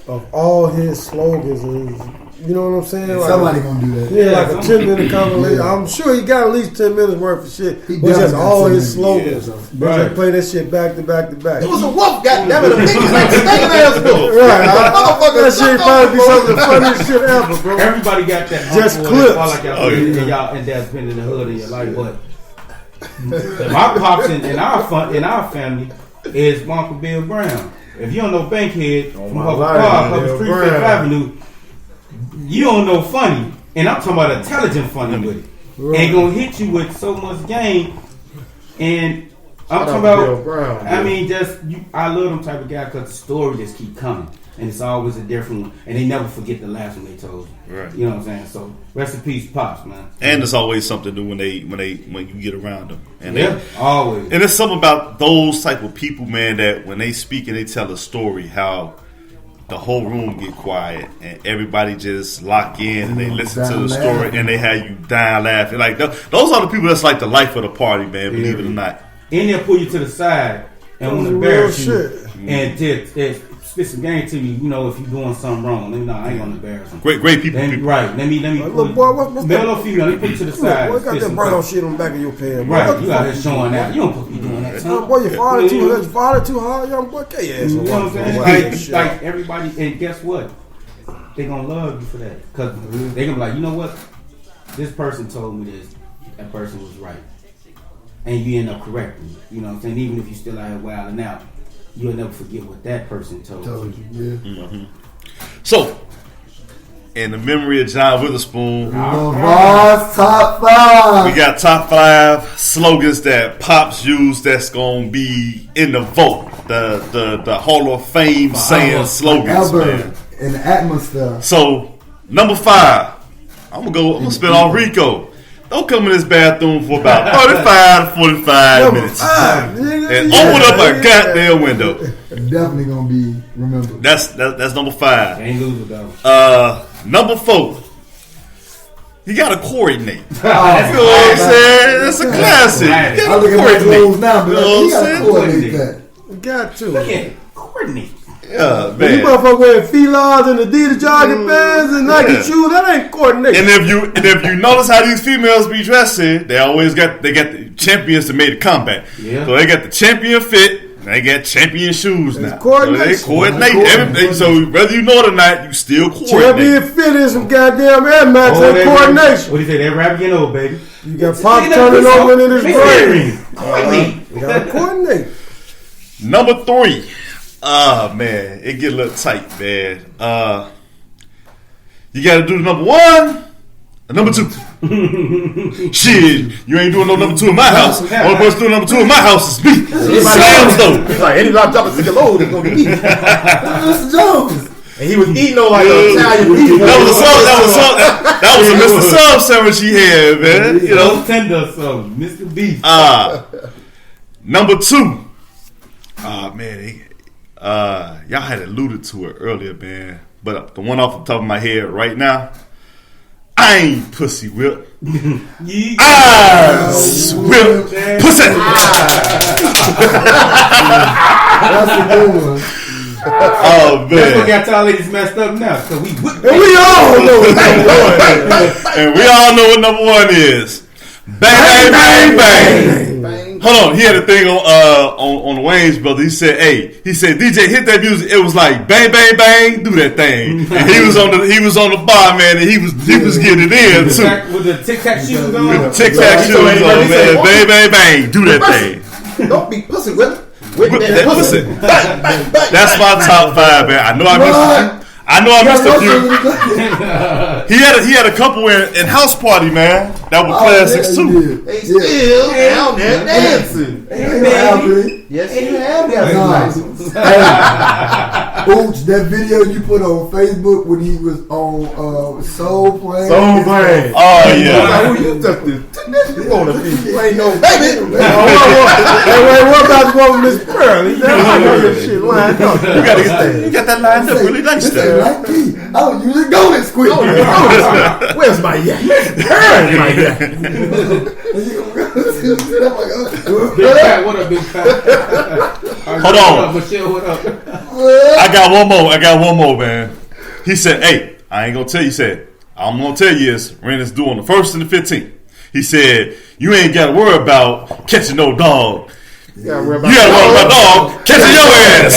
of all his slogans is, you know what I'm saying? Like, Somebody gonna do that. yeah, like a 10-minute conversation. I'm sure he got at least 10 minutes worth of shit. He With just definitely all got 10 his slogans. Right. Just play that shit back to back to back. It was a wolf, goddammit. The niggas like stinking ass wolf. Right. Motherfucker, That shit probably be some of the funniest shit ever, bro. Everybody got that. Just uncle clips. that fall like y'all and y'all and that's been in the hood in your life, but my pops in our family is Uncle Bill Brown. If you don't know Bankhead from my Upper life, Park, Bill Upper Street, Brown. Fifth Avenue, you don't know funny, and I'm talking about intelligent funny with it. Ain't gonna hit you with so much game, and I'm talking Bill about. Brown, I mean, I love them type of guy because the story just keep coming, and it's always a different one, and they never forget the last one they told you. Right. You know what I'm saying? So rest in peace, pops, man. And there's always something new when you get around them. And Yeah, always. and there's something about those type of people, man, that when they speak and they tell a story, how the whole room get quiet and everybody just lock in and they listen to the story and they have you dying laughing. Like those are the people that's like the life of the party, man. Believe it or not. And they'll pull you to the side and want to Real embarrass you shit. and just spit some game to you. You know, if you're doing something wrong, let me know. I ain't gonna embarrass them. Great people. Let me, right. Let me Like, pull look, boy, what's male that? or female. Let me put you to the side. Boy, got spit that some brown game. shit on the back of your pants. Right, you out here showing that. You don't supposed to be doing that. son. Boy, you farted You know too hard, young boy. Get your ass You know what I'm saying? on. Like everybody, and guess what? They gonna love you for that because they gonna be like, you know what? This person told me this. That person was right, and you end up correcting. You know what I'm saying? Even if you still out here wilding out, you'll never forget what that person told you. Yeah. So, in the memory of John Witherspoon, LeVar's top 5. we got top 5 slogans that Pops used that's gonna be in the vote, the Hall of Fame saying slogans, Ever man. in the atmosphere. So, number 5, I'm gonna spit on Rico. Don't come in this bathroom for about 35 to 45 minutes and open up a goddamn window. Definitely gonna be remembered. That's number 5. Ain't lose it though. Number 4, you gotta coordinate. You know what I'm saying? That's a classic. You I gotta look at my clothes coordinate. now, but You know you what I'm gotta saying? coordinate that. You got to. Look at it. Coordinate. Yeah, You man. motherfucker wearing felines and Adidas jogging pants and Nike Yeah. shoes. That ain't coordination. And if you notice how these females be dressing, they got the champions that made a comeback. Yeah. So they got the champion fit. And they got champion shoes now. coordination. So they coordinate everything. So whether you know it or not, you still Champion coordinate. fit is some goddamn Air Max and coordination. What do you say? That rap getting old, baby. You got Pop turning over in his brain. Coordinate. You gotta coordinate. Number 3. Man, it get a little tight, man. You got to do the number 1 or number 2. Shit, you ain't doing no number 2 in my house. Only person doing number 2 in my house is me. Slams though. He's like, any drop a single load, it's gonna be me. Mr. Jones. And he was eating on like an Italian beef. That was a sub. That was a Mr. Sub sandwich he had, man. You know. Tender, so Mr. Beef. Number 2. Man, y'all had alluded to it earlier, man. But the one off the top of my head right now, I ain't pussy whip. I whip pussy. That's a good one. Oh That's what man, got y'all ladies messed up now. So we whipped And we all know and we all know what number 1 is. Bang bang bang bang. Hold on, he had a thing on the Wayne's brother. He said, DJ, hit that music. It was like bang bang bang, do that thing. And he was on the bar, man, and he was getting it in too. with the Tic Tac shoes on. With the Tic Tac shoes on, man. Bang bang bang, do that thing. Don't be pussy with Whip that pussy. That's my top 5, man. I know I missed a few. He had a couple in House Party, man. That was classics too. They still down there dancing. Yes, you have that. Ooch, that video you put on Facebook when he was on Soul Plane. Oh yeah. Who you took this? You wanna be? You ain't no baby. Hey, what about the one with Miss Pearl? I know this shit lined up. You got that lined up really nice This ain't there. like me. I don't usually go this quick. Where's my yak? Where's my yak? Big Pat, what up, Big Pat? Hold on. What up, Michelle, what up? I got one more, man. He said, "Hey, I ain't gonna tell you." He said, "I'm gonna tell you is rent is due on the 1st and the 15th." He said, "You ain't got to worry about catching no dog. You got to worry about dog catching your ass."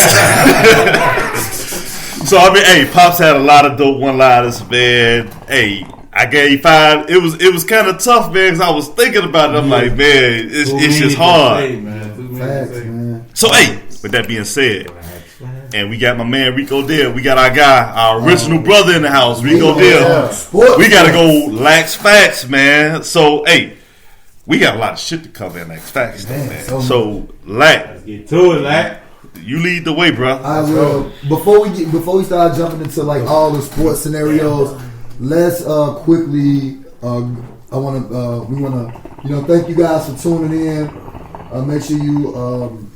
So I mean, hey, Pops had a lot of dope one-liners, man. Hey, I gave 5. It was kind of tough, man, because I was thinking about it. I'm like, man, it's just hard. Man. So, hey, with that being said, and we got my man Rico Dale. We got our guy, our original brother in the house, Rico Dale. We got to go Lax Facts, man. So, hey, we got a lot of shit to cover in Lax Facts, man. So, Lax. Let's get to it, Lax. You lead the way, bro. I will. Before we start jumping into like all the sports scenarios, let's quickly. We want to thank you guys for tuning in. Make sure you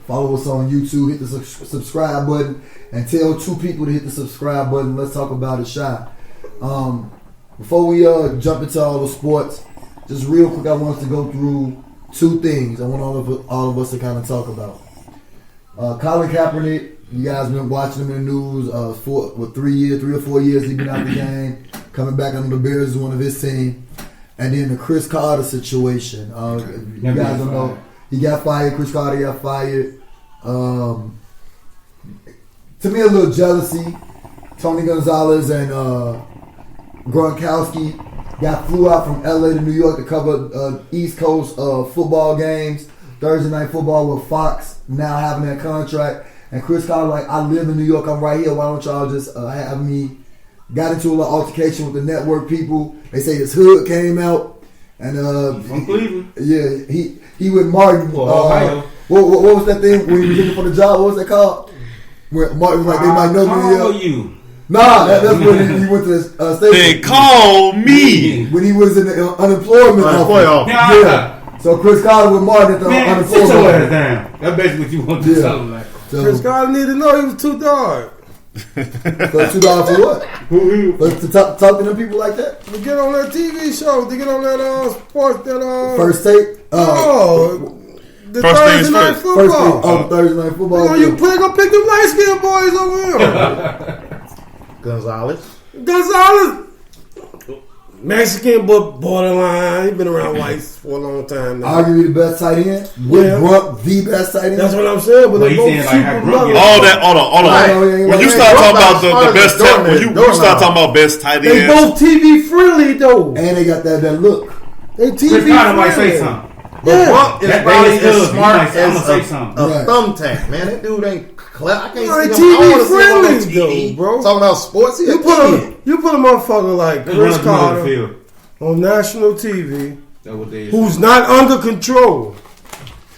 follow us on YouTube. Hit the subscribe button and tell 2 people to hit the subscribe button. Let's talk about it, Shy. Before we jump into all the sports, just real quick, I want us to go through 2 things. I want all of us to kind of talk about. Colin Kaepernick, you guys been watching him in the news for 3 or 4 years he's been out the game, coming back under the Bears as one of his team. And then the Chris Carter situation. You guys don't know. He got fired. Chris Carter got fired. To me, a little jealousy. Tony Gonzalez and Gronkowski flew out from LA to New York to cover East Coast football games. Thursday Night Football with Fox now having that contract. And Chris Carter like, I live in New York. I'm right here. Why don't y'all just have me? Got into a little altercation with the network people. They say his hood came out. And From Cleveland. Yeah, he with Martin. Ohio. What was that thing when he was looking for the job? What was that called? Where Martin was like, they might know me. You. Nah, that's when he went to the station. They call me. When he was in the unemployment office. Yeah. So Chris Carter with Martin at the unemployment sit your ass office. down. That's basically what you want to do something like. So, Chris Carter needed to know he was too dark. for $2 for what? To talk to them people like that? To get on that TV show, to get on that sports, that First take? the First Thursday things night first. football. Thursday Night Football. You gonna pick them light skinned boys over here. Gonzalez. Mexican, but borderline. He been around whites for a long time now. Arguably the best tight end. With Grunt, the best tight end. That's what I'm saying. But they he's both saying, like, super how Grunt level. get- All that, hold on. When you start talking about the best tight, when you start talking about best tight They ends, both TV friendly though. And they got that look. They TV Chris Carter might say friendly. something. But Yeah. Grunt is That probably is as good. smart He might say, I'ma say as something. a Right. thumbtack, man. That dude ain't clever. I can't Like see him. I TV wanna see him on friendly, TV. though, bro. Talking about sports, he a You put a motherfucker like Let's Chris run through the Carter field. on national TV That's what they is. who's not under control.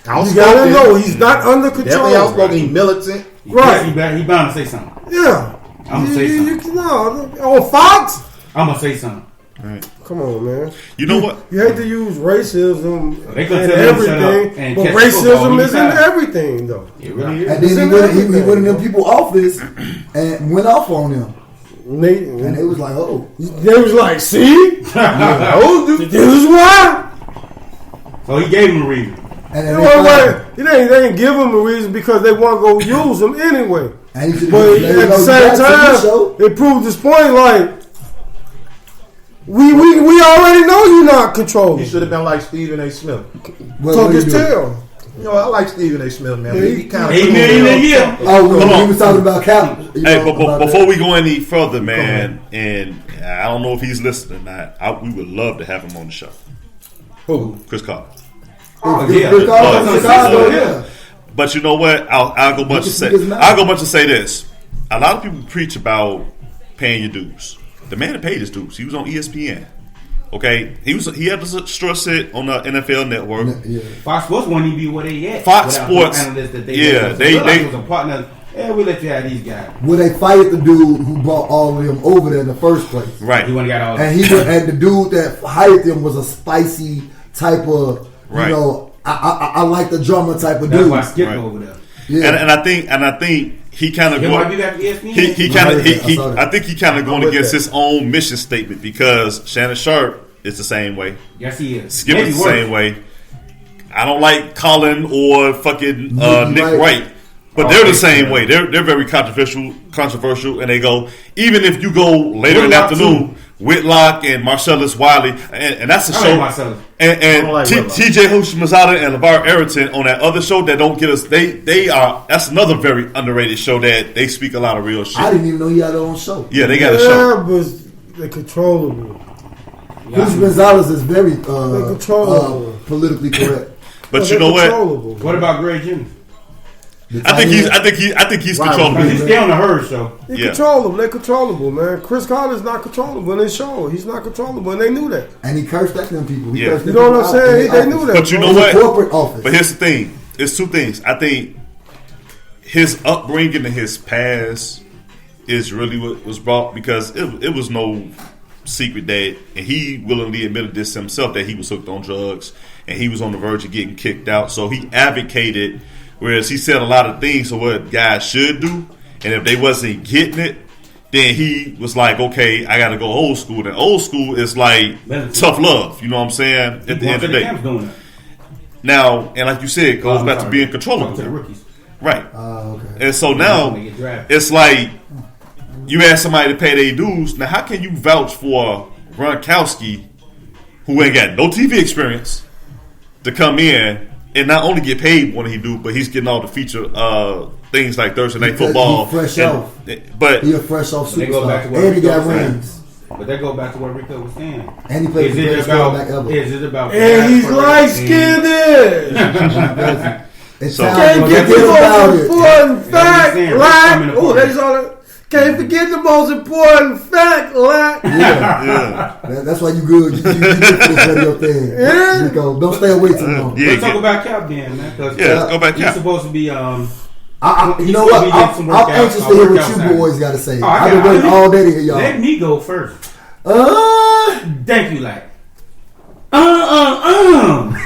You outspoken. gotta know he's not under Definitely control. outspoken. He militant. Right. He bound to say something. Yeah. I'ma say something. On Fox? I'm going to say something. Come on, man. you know what? You hate to use racism They and gonna tell him to shut up everything, and but catch the football racism when is you in time. everything, though. It really is. And then he went in them people's office and went off on them. And they was like, oh. They was like, see? This is why. So he gave him a reason. And then They ain't give him a reason because they want to go use him anyway. and he But at the same time, it proved his point. Like we already know you're not He controlling. should have been like Stephen A. Smith. Tuck his tail. You know, I like Stephen A. Smith, man. Yeah, He kind of $8 million a year. Oh, Hold he on. was talking about Cap. Hey, but before we go any further, man, and I don't know if he's listening or not, we would love to have him on the show. Who? Chris Carter. Oh, Yeah. But you know what? I'll go much to say. I'll go much to say this. A lot of people preach about paying your dues. The man that paid his dues. He was on ESPN. Okay, he had the straw sit on the NFL Network. Yeah. Fox Sports won't even be where they at. Fox without Sports, the analysts that yeah, they they- was a partner. Yeah, we let you have these guys. Well, they fired the dude who brought all of them over there in the first place. Right. He wouldn't got all. And and the dude that hired them was a spicy type of, Right. you know, I like the drummer type of That's dude. why I skipped Right. over there. Yeah. And I think he kind of He might be back to ESPN. he kind of I saw that. I think he kind of going with against that. his own mission statement because Shannon Sharp is the same way. Yes, he is. Skip Maybe is the worse. same way. I don't like Colin or fucking Nick Wright. Wright. But they're the same way. They're very controversial, and they go, even if you go later in the Whitlock, afternoon, Whitlock and Marcellus Wiley, and that's a I show. like Marcellus. And don't like Whitlock. TJ Houshmandzadeh and LeVar Arrington on that other show that don't get us. They are. That's another very underrated show that they speak a lot of real shit. I didn't even know he had their own show. Yeah, they got a show. but they're controllable. Luis Gonzalez is very controllable. politically correct. But you know what? Controllable. What about Greg Jennings? I think he's Right. controllable. Because he's still on the Herd show. They're Yeah. controllable. They're controllable, man. Chris Carter's not controllable in his show. He's not controllable, and they knew that. And he cursed at them people. He Yeah. cursed You them know what I'm people out saying? in They the knew office. that. But you bro. know It's what? a corporate office. But here's the thing. It's two things. I think his upbringing and his past is really what was brought, because it was no secret that, and he willingly admitted this himself, that he was hooked on drugs and he was on the verge of getting kicked out. So he advocated, whereas he said a lot of things of what guys should do, and if they wasn't getting it, then he was like, okay, I got to go old school. And old school is like tough love. You know what I'm saying? At the end of the day. Doing that. Now, and like you said, it goes back to being controllable. To the rookies. Right. Okay. And so now, They get drafted. it's like you ask somebody to pay their dues. Now, how can you vouch for Gronkowski, who ain't got no TV experience, to come in and not only get paid when he do, but he's getting all the feature things like Thursday Night Because Football. he fresh And- off. But He a fresh off They go back to superstar. what And he Rico got was saying. rings. But that go back to what Rico was saying. And he played Is the it greatest about? quarterback ever. Is it about? And he's guys light first skinned. It's So- time Can't to get forget the about most it. important fact, saying, Rick's like, coming to oh, party. that's all. Can't forget the most important fact, like. yeah, That's why you good. You good for this radio thing. Yeah. Rico, don't stay away too long. yeah, Let's talk yeah. about Cap then, man. 'cause Let's go back he's Cap. supposed to be. You know He's what? gonna be getting some I'm workout- anxious to hear what workout you time. boys got to say. Oh, I've been waiting all day to hear Let y'all. me go first. Uh, Thank you, like.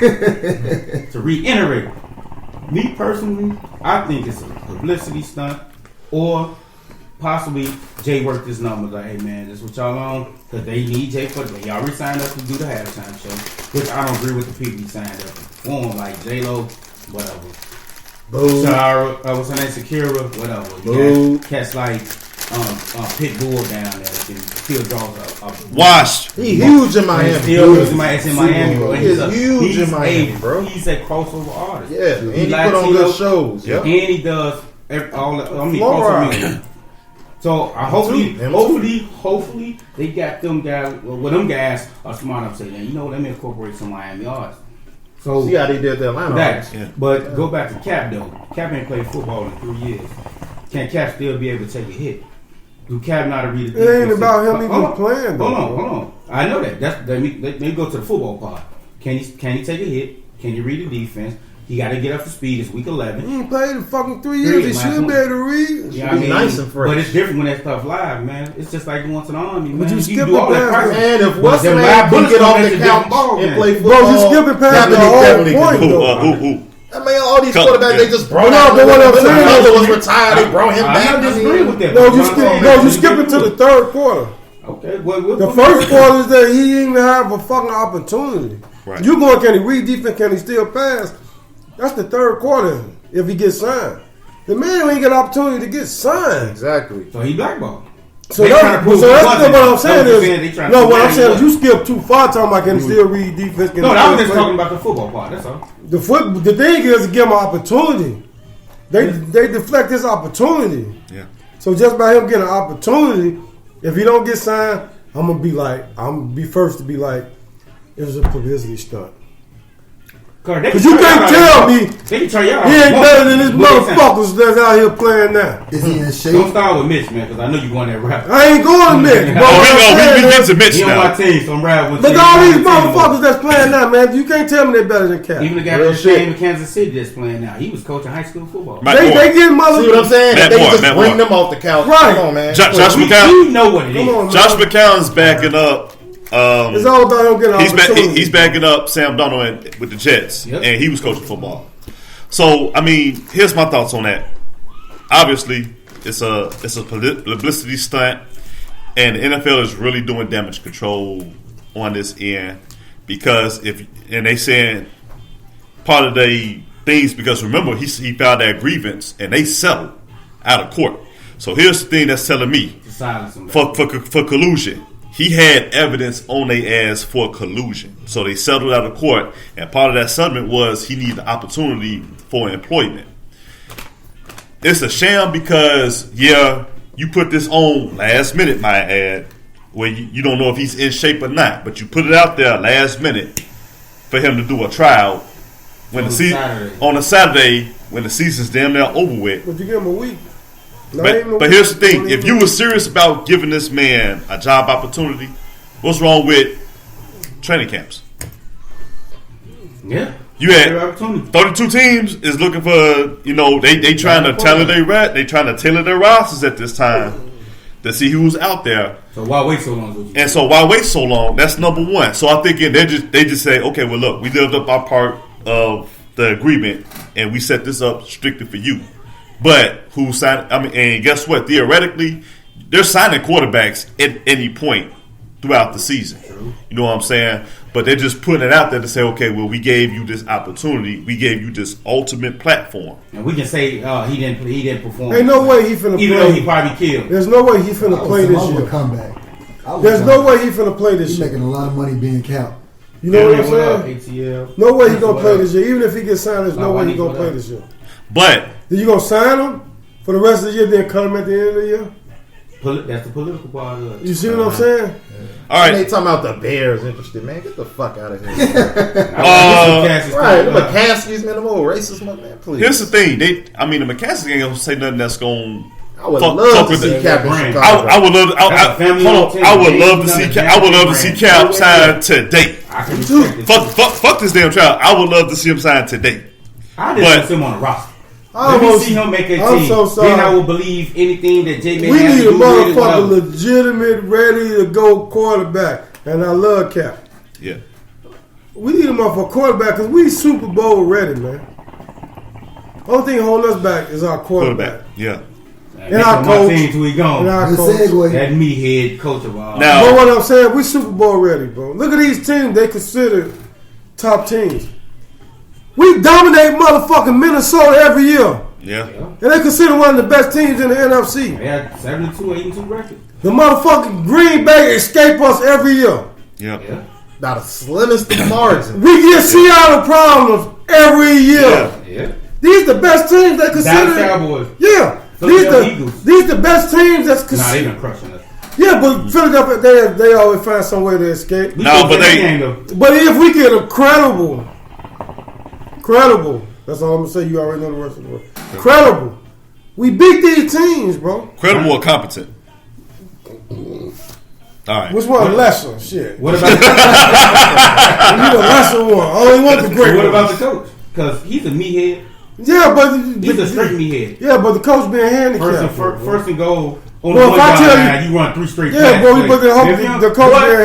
To reiterate, me personally, I think it's a publicity stunt, or possibly Jay worked his numbers. Like, hey man, this is what y'all on, because they need Jay for they already signed up to do the halftime show, which I don't agree with the people he signed up to perform, like J-Lo, whatever. Boo. Shara, what's her name? Shakira, whatever. Boo. You got cats like Pitbull down there that can still draw a Washed. He huge in Miami. Still it's in Miami, bro. He is huge in Miami, bro. He's a crossover artist. Yeah, and he Latino, put on good shows. and Yeah. he does all. Flora. Crossover music. So hopefully, Him hopefully they got them guys. Well, them guys are smart enough to say, yeah, you know, let me incorporate some Miami artists. So See how they did the Atlanta. that, artists. Yeah. but go back to Cap though. Cap ain't played football in 3 years. Can Cap still be able to take a hit? Do Cap not read the It ain't defense? about him Hold even on, playing, though. Hold on. I know that. Let me go to the football part. Can he take a hit? Can you read the defense? He got to get up to speed. It's week 11. He ain't played in fucking 3 3 years. He last should be one. able to read. You know what I be mean? nice and fresh. But it's different when that stuff live, man. It's just like going to the army, man. But you skip do all the that pass. practice. And if But what's the them man live can bullets get come off in, the it's a different couch ball and game. play Bro, football, you skipping past Kaepernick the whole definitely point, can do though. it. Who? I mean, all these Cut. quarterbacks, they just brought No, out. but what I'm saying is- Another was retired. They brought him I'm back. not I mean, disagreeing with that. No, but you what I'm saying skip. No, you is skipping to the third quarter. Okay, The first quarter is that he didn't even have a fucking opportunity. Right. You going, can he read defense? Can he still pass? That's the third quarter if he gets signed. The man ain't get an opportunity to get signed. Exactly. So he blackballed. So They that's, trying to prove so he that's wasn't. what I'm That's saying what you're is saying. They trying to no. prove What that I'm he saying is you wasn't. skip too far. Talking about can he still read defense? Can he No, I still was just play? talking about the football part. That's all. The thing is to give him an opportunity. They deflect his opportunity. Yeah. So just by him getting an opportunity, if he don't get signed, I'm gonna be first to be like, it was a publicity stunt. Because you can't tell me They can turn y'all he ain't better than this What they saying? motherfuckers that's out here playing now. Is he in Don't shape? start with Mitch, man, because I know you going that rap. I ain't going to Mitch. But Oh, what I'm we saying get is, to Mitch He on my now. team, so I'm riding with look you. at all I'm these on the team. motherfuckers that's playing now, man. You can't tell me they're better than Cap. Even the guy Real that shit. came in Kansas City that's playing now. He was coaching high school football. Matt They Moore. get See what I'm motherfuckers. saying? Matt They Moore, just Matt bring Moore. them off the couch. Right. Come on, man. Josh we McCown. know what it Come is. on, Josh man. McCown's backing up. It's all about him getting an opportunity. He's backing up Sam Darnold with the Jets, Yep. and he was coaching football. So I mean, here's my thoughts on that. Obviously, it's a publicity stunt, and the NFL is really doing damage control on this end because they saying part of the things, because remember he filed that grievance and they settled out of court. So here's the thing that's telling me for collusion. He had evidence on their ass for collusion. So they settled out of court, and part of that settlement was he needed the opportunity for employment. It's a sham because, yeah, you put this on last minute, my ad, where you don't know if he's in shape or not, but you put it out there last minute for him to do a trial on a Saturday when the season's damn near over with. But you give him a week. But here's the thing: if you were serious about giving this man a job opportunity, what's wrong with training camps? Yeah, you had 32 teams is looking for, they trying to tailor their rosters at this time to see who's out there. So why wait so long? And so why wait so long? That's number one. So I think they just say, okay, well look, we lived up our part of the agreement and we set this up strictly for you. But who signed? And guess what? Theoretically, they're signing quarterbacks at any point throughout the season. You know what I'm saying? But they're just putting it out there to say, okay, well, we gave you this opportunity. We gave you this ultimate platform. And we can say he didn't perform. Ain't no way he finna play. Even though he probably killed. There's no way he finna play this year. Comeback. There's no way he finna play this year. He's making a lot of money being capped. You know what I'm saying? ATL. No way he gonna play this year. Even if he gets signed, there's no way he gonna play this year. But you gonna sign him for the rest of the year, then cut him at the end of the year? That's the political part of it. You see what I'm saying? All right. They talking about the Bears interested, man. Get the fuck out of here. Right, the McCaskies, man, them old racist, man. Please. Here's the thing: the McCaskies ain't gonna say nothing that's gonna. I would love to see Cap in Chicago. I would love. I would love to see Cap. I would love to see Cap sign today. Fuck this damn trial. I would love to see him sign today. I didn't see him on the roster. Let me see him make a team. So sorry. Then I will believe anything that J-Man We has need to a do. motherfucker legitimate, ready to go quarterback. And I love Cap. Yeah. We need a motherfucker quarterback because we Super Bowl ready, man. Only thing holding us back is our quarterback. Yeah. And our coach. Until he gone. And our coach. That meathead coach of all. Now, But what I'm saying, we Super Bowl ready, bro. Look at these teams they consider top teams. We dominate motherfucking Minnesota every year. Yeah. And they consider one of the best teams in the NFC. They had 72-82 record. The motherfucking Green Bay escape us every year. Yeah. Not the slimmest of margins. We get Seattle problems every year. Yeah. These the best teams they consider. Dallas Cowboys. Yeah. These the best teams that's considered. Nah, they been crushing us. Yeah, but Philadelphia, they always find some way to escape. No, but But if we get a credible, that's all I'm gonna say. You already know the rest of the word. Credible. We beat these teams, bro. Credible or competent? All right. Which one lesser? Shit. What about we need a lesser one. I only want the great What one. about the coach? Because he's a meathead. Yeah, but He's a straight meathead. Yeah, but the coach being handicapped. First and goal. On Well, the if I tell line, you run 3 straight Yeah, passes. but the coach being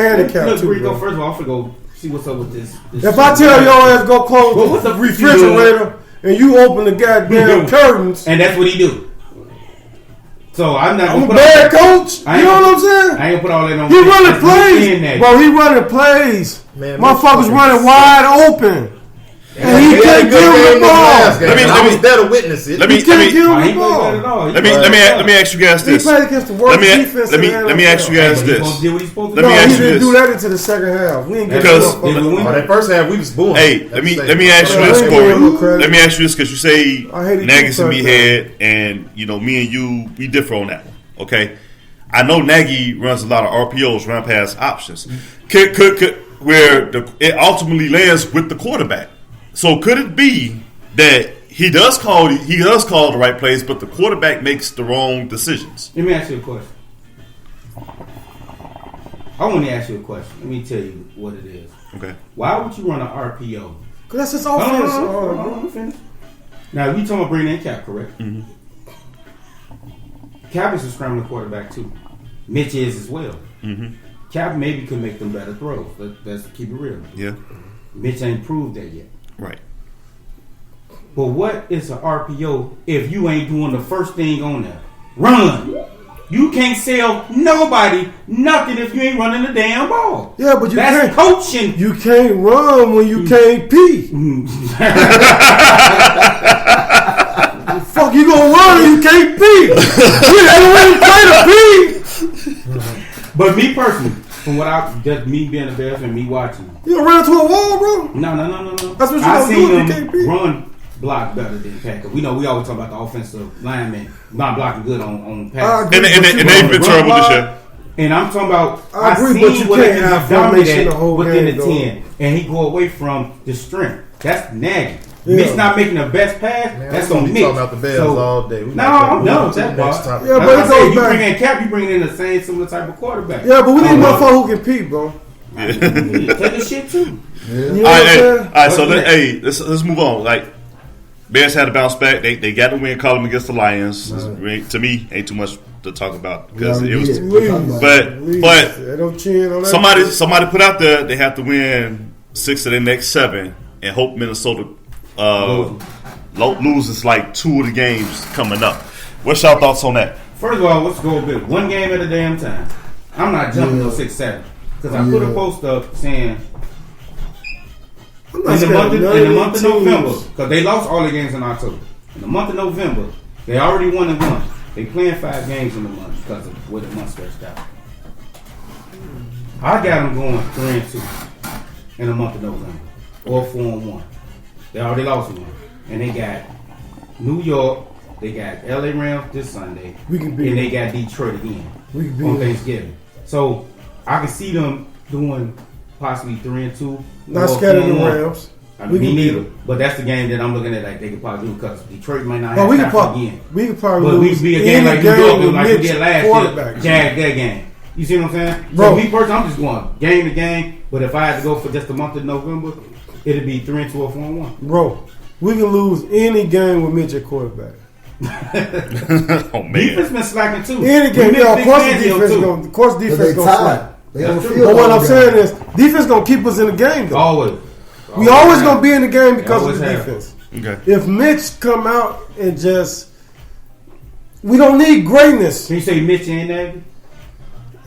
handicapped Look, too, Rico, bro. first of all, I'm going to go see what's up with this If I tell your ass go close what's the up, refrigerator and you open the goddamn curtains, and that's what he do. So I'm not. I'm a bad coach. You know what I'm saying? I ain't gonna put all that on. He running plays, bro. He running plays. Man, motherfuckers running wide open, and he can't give him the ball. I was there to witness it. Let me ask you guys He this. played against the worst defense. Let me ask you guys this. No, he didn't do that into the second half. We ain't Because that first half we was booing. Hey, let me ask you this, Corey. Let me ask you this because you say Nagy's a meathead, and me and you we differ on that one. Okay, I know Nagy runs a lot of RPOs, run pass options. Where it ultimately lands with the quarterback. So could it be that he does call the right plays, but the quarterback makes the wrong decisions? Let me ask you a question. I want to ask you a question. Let me tell you what it is. Okay. Why would you run an RPO? Because that's his offense. Let me finish. Now, we talking about bringing in Cap, correct? Mm-hmm. Cap is a scrambling quarterback, too. Mitch is as well. Mm-hmm. Cap maybe could make them better throws. Let's keep it real. Yeah. Mitch ain't proved that yet. Right. But what is an RPO if you ain't doing the first thing on there? Run. You can't sell nobody nothing if you ain't running the damn ball. Yeah, but That's coaching. You can't run when you can't pee. Fuck, you gonna run and you can't pee. You ain't ready to play to pee. But me personally, from what I just me being a Bears fan, me watching. You gonna run into a wall, bro? No. That's what you I gonna seen do if you them can't pee. run block better than Packer. We know we always talk about the offensive linemen not blocking good on I Packer. agree, And but you they've been run terrible this block. year. And I'm talking about I agree, seen but you what can't they have dominate formation at the whole within game, the though. 10, and he go away from the strength. That's Nagy. Yeah. Mitch not making the best pass. Man, That's we on be Mitch. talking about the Bears So- all day. We No, might I'm move done to with the that next part. topic. Yeah, That's but why I it said goes you back. bring in Cap, you bringing in the same similar type of quarterback. Yeah, but we need motherfucker who can pee, bro. Take a shit too. You know All what I'm right, saying? all right. So What's next? let's move on. Like Bears had to bounce back. They got to win. Call them against the Lions. To me, ain't too much to talk about because it was. But They don't chin on that. somebody put out there they have to win 6 of their next 7 and hope Minnesota loses like 2 of the games coming up. What's y'all thoughts on that? First of all, let's go a bit. One game at a damn time. I'm not jumping no 6-7 because I put a post up saying I'm not in the scared month of of, none in the of month of these teams. November, because they lost all their games in October. In the month of November, they already 1-1. They playing 5 games in the month because of where the month stretched out. I got them going 3-2 in the month of November, or 4-1. They already lost one, and they got New York. They got LA Rams this Sunday, We can beat and they them. got Detroit again We can beat on them. Thanksgiving. So I can see them doing possibly 3-2. Not or scared of the 4-1. Rams. I We mean, me can beat neither. them. But that's the game that I'm looking at. Like they could probably do because Detroit might not But have we can Stafford probably again. lose But we be a game any like New York, with like we Mitch did last quarterback. year. Jag that game. You see what I'm saying? Bro. So me personally, I'm just going game to game. But if I had to go for just the month of November, it'd be 3-2 or 4-1. Bro, we can lose any game with Mitch at quarterback. Oh man, Defense been slacking too. Any game, We yeah, missed of course the Big defense Fangio, going. Of course But defense they going tied. slack. They on the That's true. field. But what all I'm game. saying is, defense gonna keep us in the game though. Always. We always gonna be in the game because of always the have. defense. okay. If Mitch come out and just, we don't need greatness. Can you say Mitch and Nagy?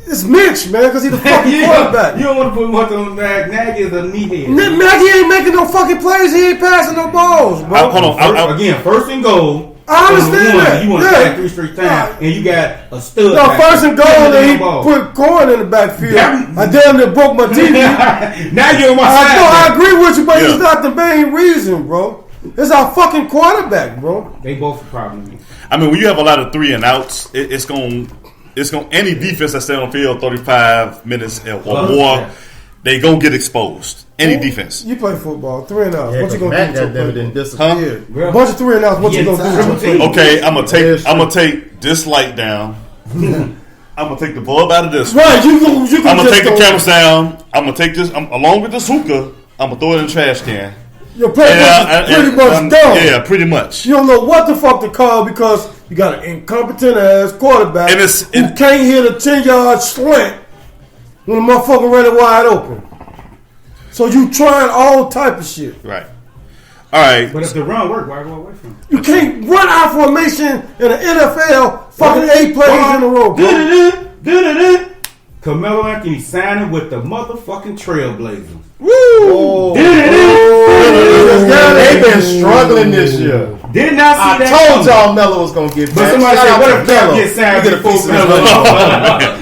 It's Mitch, man, because he's the fucking quarterback. You don't want to put much on Nagy. Nagy is a meathead. Nagy ain't making no fucking plays. He ain't passing no balls, bro. Hold on. Again, first and goal. I understand on the that. You want to Yeah. back 3 straight times, and you got a stud. No, back first and goal, there. and he Ball. put corn in the backfield. That- I damn near broke my TV. Now you're on my side. I man. agree with you, but Yeah. he's not the main reason, bro. It's our fucking quarterback, bro. They both probably. I mean, when you have a lot of 3 and outs, it's going any defense that stay on the field 35 minutes or more, Yeah. they gonna get exposed. Any defense. You play football, 3 and outs. Yeah, What you 'cause gonna Matt do? got them with your and play? disappeared. A bunch of 3 and outs. What you Yeah, gonna do? triple with your team. play? Okay, I'm Yes, gonna take this light down. I'm gonna take the bulb out of this. Right, you I'm just gonna take the go- cameras down. I'm gonna take this along with this hookah. I'm gonna throw it in the trash can. Your playbook is pretty much done. Yeah, pretty much. You don't know what the fuck to call because you got an incompetent ass quarterback And it's- who can't hit a 10-yard slant when the motherfucker running wide open. So you trying all type of shit. Right. All right. But if the run work, why go away from it? You can't run out formation in the NFL fucking 8 plays in a row, bro. Carmelo Anthony signing with the motherfucking Trailblazers. Woo! They've been struggling this year. Did not see I that. told coming. y'all Melo was gonna get But back. somebody Shout said, out what to if Melo Melo. gets signed You get a before piece of Melo?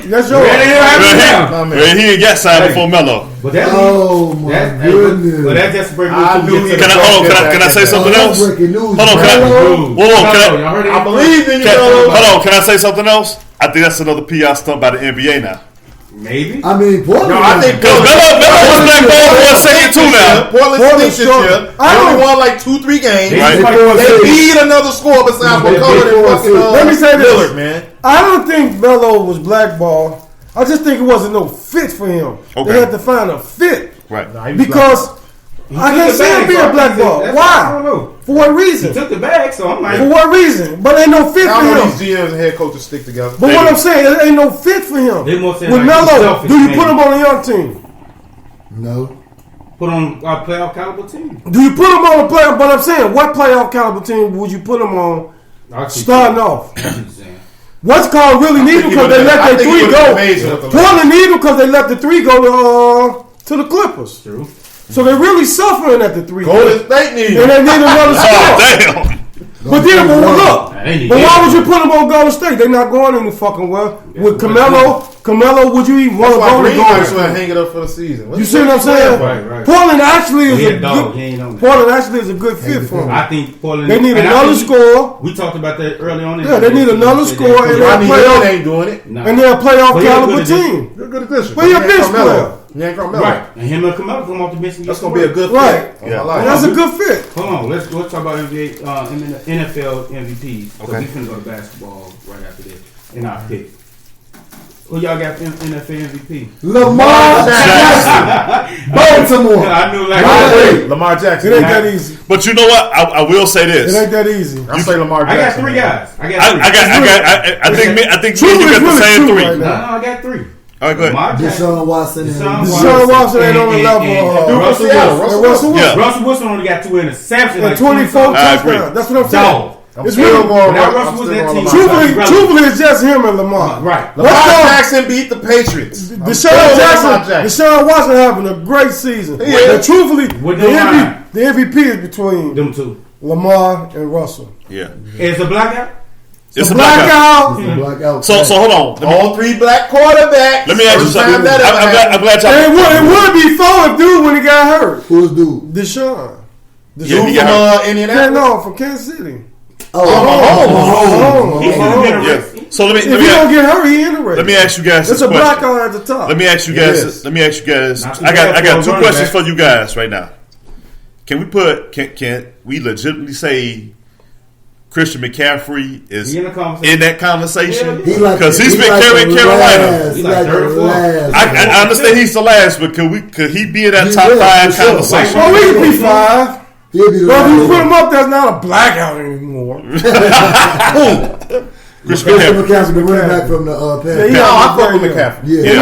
That's your Ready? Well, man. he ain't got signed before Melo. But that Oh my goodness. But that just brings me I to knew get he to Can I, the hold on, can I say something else? Hold Breaking news. on, can I, Melo. whoa, whoa, can Y'all heard it? I believe in you, I, Melo. hold on, can I say something else? I think that's another PR stunt by the NBA now. Maybe. I mean, Portland. No, I think Because Melo was blackballed for a second too now. Portland Portland stinks this strong. year. They I only don't- won like 2-3 games. They Right. They need another score besides They McCullough and fucking Let me say this. Lillard, man. I don't think Melo was blackballed. I just think it wasn't no fit for him. Okay. They had to find a fit Right. because I can't see him being blackballed. I don't Why? know. For what He reason? took the bag, so I'm For like, what reason? But ain't no fit I for know him. these GMs and head coaches stick together. But what I'm saying, there ain't no fit for him. They more saying With like he's Melo, selfish, do you maybe. put him on a young team? No. put on a playoff caliber team. Do you put him on a playoff? But I'm saying, what playoff caliber team would you put him on I see- starting off? I see what you're saying. What's called really need him because they let their three go. Portland need him because they let the three go to the Clippers. True. So they're really suffering at the three. Golden State need And they need another score. Damn. But then, but look, Nah, but why would you put them on Golden State? They're not going any fucking well. With Carmelo, would you even want to go to Golden State? Hang it up for the season. You see what I'm saying? Right. Portland actually is He a a dog. good. He ain't on that. Portland actually is a good fit for them. I think Portland. They need and I another think score. We talked about that early on. Yeah, they need another score and Rodney they'll Hood play ain't doing it. and they're a playoff But he a caliber good team. You're a good addition. Well, he a bench player. He ain't Carmelo. Right, and him and Carmelo come off the bench. And That's get gonna be a good fit. Right. Yeah. And that's a good fit. Hold on, let's talk about NBA, NFL MVPs. So Okay. we finna go to basketball right after this in our pick. Who y'all got for NFL MVP? Lamar Jackson, Baltimore. I knew like Lamar Jackson. It ain't that easy. But you know what? I will say It this. ain't that easy. I say Lamar I got Jackson. three guys. I I think me and you got the Really same true three. right No, now. I got three. All right, go ahead. Lamar Jackson, Deshaun Watson and Deshaun Watson ain't on the level and of Russell Seattle. Wilson. Russell Wilson. Yeah. Russell Wilson only got 2 interceptions. And Like 24 I agree. touchdowns. That's what I'm saying. Dog. It's still really going Without I'm Russell still with that going team. Lamar Jackson. Truthfully, it's just him and Lamar. Right. Lamar Let's go. Jackson beat the Patriots. Deshaun Watson having a great season. He is. And truthfully, With the no line. MVP is between Them two. Lamar and Russell. Yeah. It's a blackout. It's a blackout. blackout. So hold on. All three black quarterbacks. Let me ask you First time something. that ever happened. I'm glad And y'all. it would be four if dude when he got hurt. Who's dude? Deshaun. Yeah, he From got hurt. Indianapolis. No, from Kansas City. Oh, He's gonna be in a Yeah. race. So let If he don't get hurt, he in the race. me ask you guys It's this a question. blackout at the top. Let me ask you guys. Let me ask you guys. Not too I bad got for two a questions running for you guys right now. Can we legitimately say Christian McCaffrey is He in the conversation. in that conversation? He like Because he's he been like carrying the Carolina. last, He he like like third or the fourth. last. I understand he's the last, but could he be in that He top will, 5 for sure. conversation? Well, we can be five. He'll be the But if you put last. him up, there's not a blackout anymore. Christian Christian McCaffrey. McCaffrey, the running back from the Panthers. he No, got I to fuck be with very McCaffrey. Yeah, Yeah.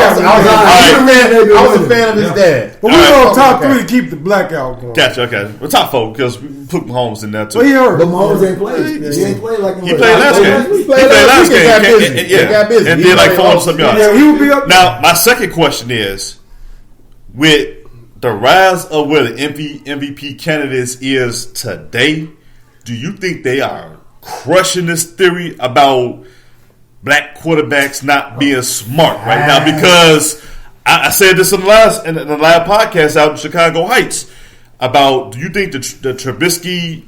I was a fan of his dad. But we All right. on top Okay. three to keep the blackout going. Gotcha. Okay, well, top 4 because we put Mahomes in there too. But he hurt. But Mahomes ain't played. He ain't played like He played last game. He He played played last last week and got game. busy. Yeah, He got busy. and He did like played 400 all some season. yards. Yeah, he would be up. Now, my second question is, with the rise of where the MVP candidates is today, do you think they are crushing this theory about black quarterbacks not being smart right now? Because I said this in the last podcast out in Chicago Heights about, do you think the Trubisky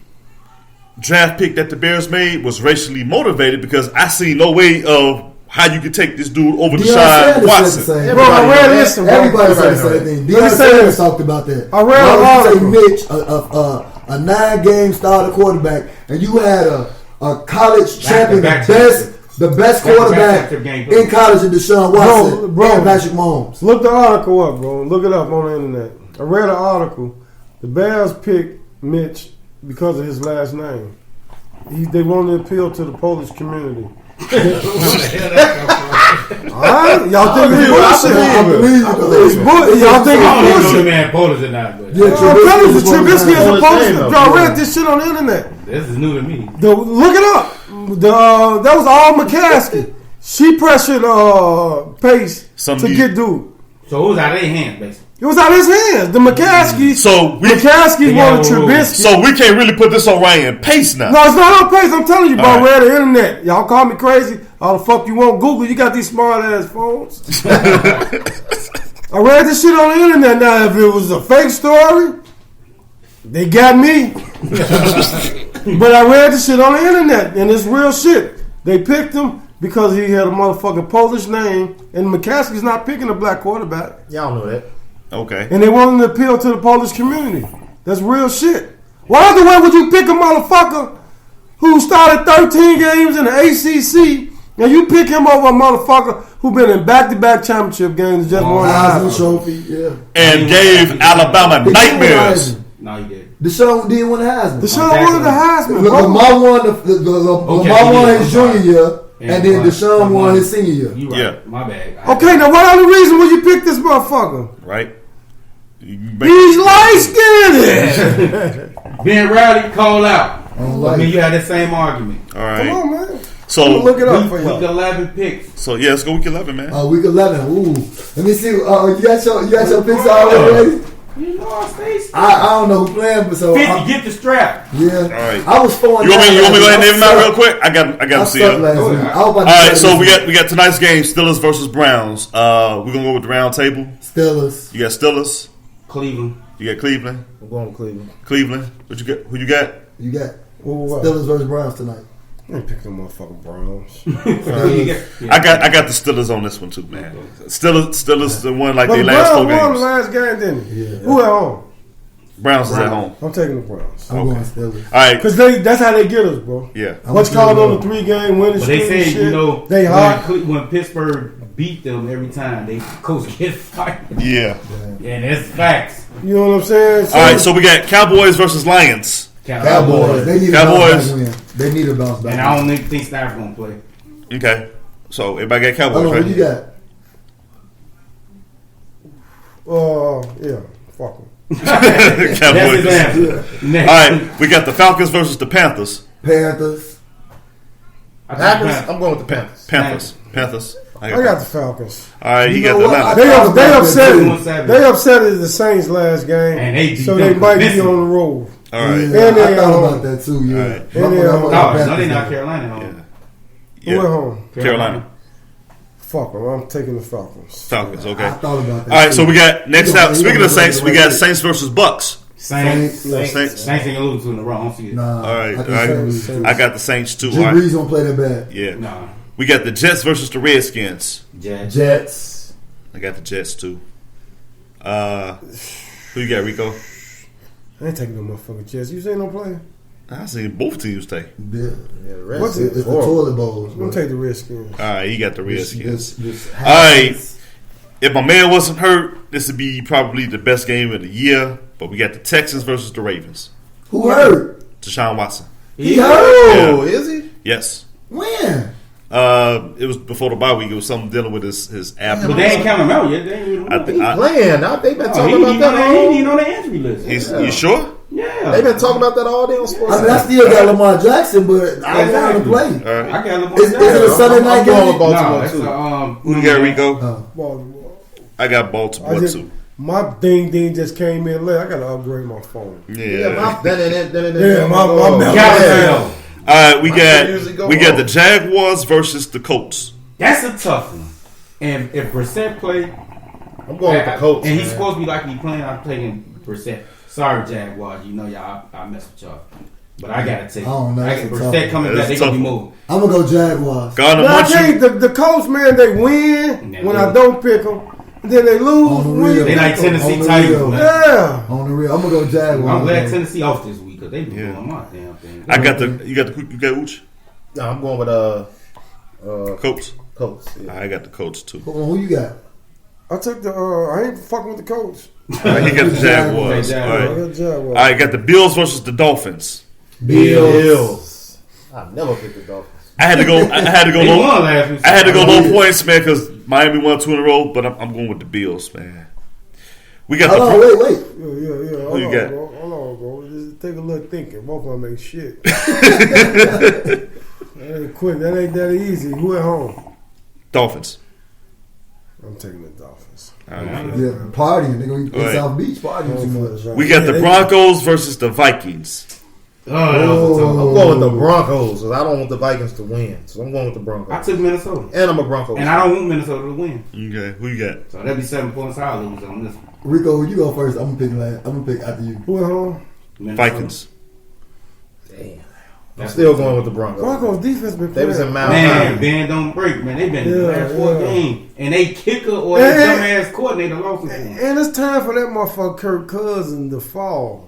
draft pick that the Bears made was racially motivated? Because I see no way of how you could take this dude over Deshaun Watson. Bro, I read this. Everybody said the same thing. Let me Deion say Sanders this. talked about that. I read an Why would article. you say Mitch, a 9-game starter quarterback, and you had a college champion, Back-to-back the best Back-to-back quarterback championship game. in college in Deshaun Watson Bro. and Patrick Mahomes. Look the article up, bro. Look it up on the internet. I read an article. The Bears picked Mitch because of his last name. They wanted to appeal to the Polish community. Alright? Y'all think it's bullshit? I believe It's you. bullshit. Y'all think I don't it's even know the bullshit? man Polish or not, but Yeah, I'm telling you, Trubisky is a Polish Polish. name, though. I read this shit on the internet. this is new to me. Look it up. That was all McCaskey. She pressured Pace Some to dude- get dude. So it was out of their hands, basically. It was out of his hands. The McCaskey. So McCaskey Yeah, wanted well, Trubisky. So we can't really put this on Ryan Pace now. No, it's not on Pace. I'm telling you, bro. All right. Read the internet. Y'all call me crazy. All the fuck you want? Google. You got these smart ass phones. I read this shit on the internet. Now, if it was a fake story, they got me. But I read this shit on the internet, and it's real shit. They picked him because he had a motherfucking Polish name, and McCaskey's not picking a black quarterback. Y'all know that. Okay. And they wanted to appeal to the Polish community. That's real shit. Why other way would you pick a motherfucker who started 13 games in the ACC, and you pick him over a motherfucker who been in back-to-back championship games and just won the Heisman Heisman? Trophy, yeah. And gave Alabama He did win the nightmares. Heisman. No, he did. Deshaun did win the Heisman. Deshaun won the Heisman, bro. Lamar won Lamar won his junior year, and then Deshaun won his senior year. You right. Yeah. My bad. Okay, now what other reason would you pick this motherfucker? Right? You make- He's light-skinned. Ben Riley called out. don't I like mean, it. you had the same argument. All right. Come on, man. So Look it up for Week y'all. 11 picks. So yeah, let's go week 11, man. Week 11. Ooh. Let me see. You got your picks already? You know I stay. I don't know who playing, but so 50, get the strap. yeah. All right. I was 4-9. You want me to go ahead and name them out real real quick? I got them see All them. right, So we got tonight's game: Steelers versus Browns. We're gonna go with the round table. Steelers. You got Steelers. Cleveland. You got Cleveland. I'm going with Cleveland. Cleveland. What you got? Who you got? You got What? Steelers versus Browns tonight. I ain't picking them motherfucking Browns. Who you got? Yeah. I got the Steelers on this one too, man. Steelers the one like But they the last 4 Browns won the games. last game, didn't he? Yeah. Who at home? Browns is at home. I'm taking the Browns. I'm going Steelers. All right. Because that's how they get us, bro. Yeah. What's called on the 3-game winning But they streak and say, shit. you know, they hot. when Pittsburgh beat them every time, they coach get fired. Yeah. And it's facts. You know what I'm saying? All right. So we got Cowboys versus Lions. Cowboys. They need Cowboys. a bounce back win. They need a bounce back. And I don't think Stafford's going to play. Okay. So everybody got Cowboys, Hold on, right? who you got? Yeah. Fuck them. That's Cowboys. his answer. Next. All right. We got the Falcons versus the Panthers. Panthers. Packers. I'm going with the Panthers. Panthers. I got the Falcons. All right. You You got know the what? Atlanta. They upset Doing it. Saturday. They upset it the Saints last game, And they beat so them they might be convincing. on the road. All right. Yeah, And I they thought home. about that too. Yeah. All right. And they home. No, no, they not Carolina home. Yeah. Who at home? Carolina. Fuck them. I'm taking the Falcons. Falcons. Okay. I thought about that. All right. too. So we got next You gonna- out. you Speaking gonna of Saints, go we right got there. Saints versus Bucks. Saints. Saints. Saints ain't losing to the wrong. I don't see it. Nah. All right. I All think right. Saints. I got the Saints too. Drew All right. Brees don't play that bad. Yeah. Nah. We got the Jets versus the Redskins. Jets. Jets. I got the Jets too. Who you got, Rico? I ain't taking no motherfucking Jets. You say no play? I seen both teams take. Yeah. What's It's it? the toilet bowls. I'm gonna take the Redskins. All right, you got the Redskins. This All right. If my man wasn't hurt, this would be probably the best game of the year. But we got the Texans versus the Ravens. Who hurt? Deshaun Watson. He Yeah. hurt. Oh, is he? Yes. When? It was before the bye week. It was something dealing with his app. But they ain't count him out yet. They ain't even I think. Playing. They've been he talking ain't about even that on all. the injury list. You sure? Yeah. They've been talking about that all day on sports. I mean, I still got Lamar Jackson, but I don't want him to play. All right. I got Lamar Is it a Sunday night I'm going with game? Baltimore No, it's too. Who you got, Rico? Baltimore. I got Baltimore I just, too. my ding just came in late. I gotta upgrade my phone. Yeah. my Gallup. All right, we My shit usually go got off. the Jaguars versus the Colts. That's a tough one. And if Brissett play, I'm going with the Colts. and he's man. supposed to be like he playing, I'm taking Brissett. Sorry, Jaguars. You know y'all, I mess with y'all. But I gotta take. I don't know, I that's got a tough Brissett one. coming That's back. They a gonna be tough moving. I'm gonna go Jaguars. Gardner No, I Minshew. can't. The Colts, man, they win Yeah, when they I don't pick them. Then they lose. On the when real. They like On Tennessee the Titans, real. man. Yeah. On the real, I'm gonna go Jaguars. I'm glad man. Tennessee off this week because they been Yeah. doing my damn thing. I got you got Uch? No, I'm going with Colts. Colts. Yeah. I got the Colts too. Who you got? I took the. I ain't fucking with the Colts. All right, he got the Jaguars. Okay, All I right. got Jaguars. All right, got the Bills versus the Dolphins. Bills. I never picked the Dolphins. I had to go They low. won last week. I had to go low points, man, because Miami won 2 in a row. But I'm going with the Bills, man. We got Hold on, wait. Yeah. Who you got? Hold on, bro. Just take a little thinking. Both of them ain't shit. That ain't quick. That ain't that easy. Who at home? Dolphins. I'm taking the Dolphins. All right. Yeah, partying. They're gonna eat Right. South Beach partying too much. We got the Broncos versus the Vikings. Oh, that was a tough one. I'm going with the Broncos because I don't want the Vikings to win. So I'm going with the Broncos. I took Minnesota. And I'm a Broncos. And I don't want Minnesota to win. Okay, who you got? So that'd be 7 points I lose on this one. Rico, you go first. I'm gonna pick last. I'm gonna pick after you. Who at home? Minnesota. Vikings. I'm still going with the Broncos. Broncos defense been They playing. was in Mount Man, Sinai. Ben don't break, man. They been in the Yeah, last 4 yeah. games. And they kicker or they Yeah. dumbass coordinator lost it. And it's time for that motherfucker Kirk Cousins to fall.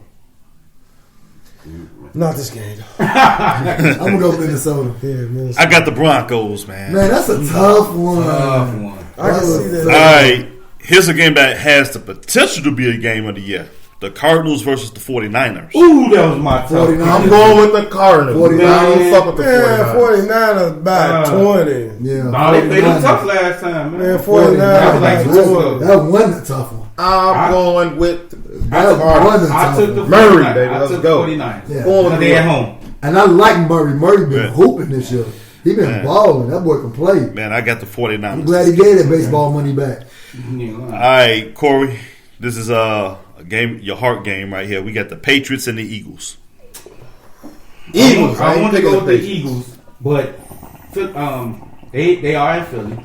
Not this game. I'm gonna go Minnesota. Yeah, man. I got the Broncos, man. Man, that's a tough one. Tough one. I can see All that. right, here's a game that has the potential to be a game of the year. The Cardinals versus the 49ers. Ooh, that was my tough 49. one. I'm going with the Cardinals. 49. I don't fuck with the Man, 49ers. 49ers by 20. Yeah. Nah, they played them 49. tough last time, man. Man, 49. 49 by That was 20. That wasn't a tough one. I'm going with That wasn't a I tough took the one. Murray, 49. baby, I let's took go. 49. Yeah. Going with But they at home. And I like Murray. Murray been Yeah. hooping this year. He been balling. That boy can play. Man, I got the 49ers. I'm glad he gave that baseball money back. All right, Corey. This is a game, your heart game right here. We got the Patriots and the Eagles. Eagles. I want to go with the Eagles, but they are in Philly.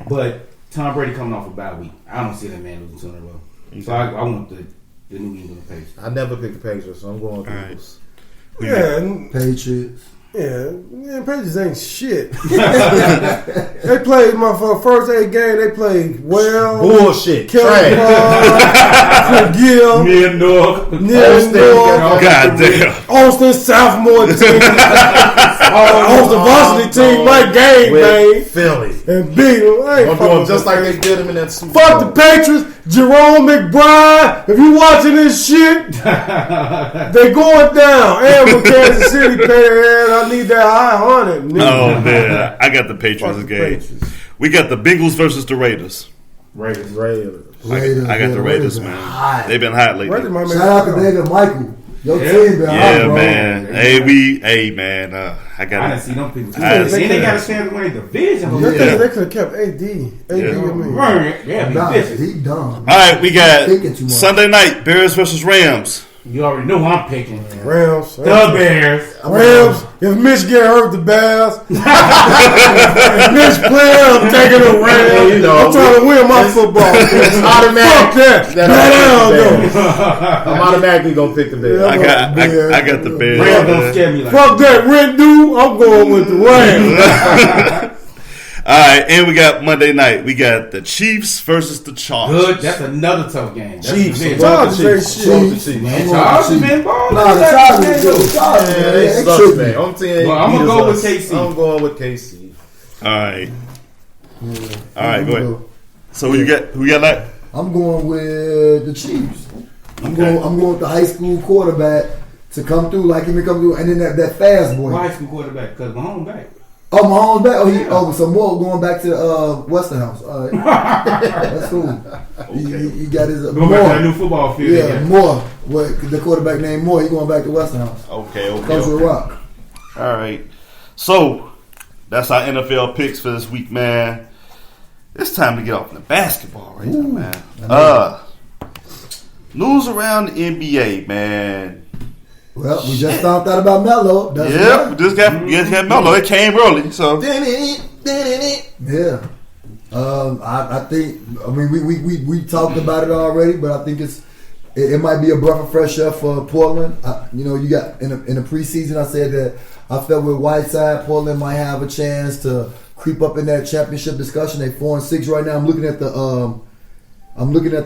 But Tom Brady coming off a bye week. I don't see that man losing 2 in a row. So I want the New England Patriots. I never picked the Patriots, so I'm going with the Eagles. Yeah, Patriots. Patriots ain't shit. They played my first 8 games. They played well. Bullshit. Kelly Gill, Near North. God damn. Austin sophomore team, Austin varsity team, my game, man, Philly. and beat them. I'm doing just like they did him in that Super Bowl. Fuck the Patriots, Jerome McBride. If you watching this shit, they going down. And with Kansas City playing, I need that high 100. Nigga. Oh, man. I got the Patriots Fuck the game. Patriots. We got the Bengals versus the Raiders. Raiders. I got the Raiders, man. Hot. They've been hot lately. Raiders might make Shout out to David Michael. Your team been hot, Yeah, bro. man. Hey, man. I I got didn't it. see them people. I didn't see They got a chance to win the division. They could have kept AD. Yeah. Yeah, Nah, be vicious. he dumb. All right, we got Thinking too much. Sunday night, Bears versus Rams. You already know who I'm picking. Rams. The Bears. Rams. If Mitch get hurt, the Bears. If Mitch play, I'm taking the Rams. You know, I'm trying to win my football. It's automatic. Fuck that. I'm automatically gonna pick the Bears. Yeah. I got the Bears. Rams don't scare me like Fuck that rent due. I'm going with the Rams. All right, and we got Monday night. We got the Chiefs versus the Chargers. Good. That's another tough game. That's Chiefs. the Chargers ain't Chiefs. shit. Man, I'm Chargers going with been balling. Nah, the Chargers is good. The Chargers, Man, man, they they suck, tricky. man. I'm saying Well, I'm gonna go with KC. I'm going with KC. All right. All right, go ahead. So who you got that? I'm going with the Chiefs. I'm going with the high school quarterback to come through like him to come through, and then that fast boy. Why school quarterback? Because Mahomes back. Oh, Mahomes back. So more going back to Westinghouse. All right, that's cool. He got his Go back to that new football field. Yeah, Moore. What the quarterback named Moore? He going back to Westinghouse. Okay. Comes with Rock. All right. So that's our NFL picks for this week, man. It's time to get off the basketball right now, man. News around the NBA, man. Well, we just found out about Melo. Yep, we just got Melo. It came early, so Yeah. I think. I mean, we talked about it already, but I think it might be a breath of fresh air for Portland. You got in the preseason. I said that I felt with Whiteside, Portland might have a chance to creep up in that championship discussion. They 4-6 right now. I'm looking at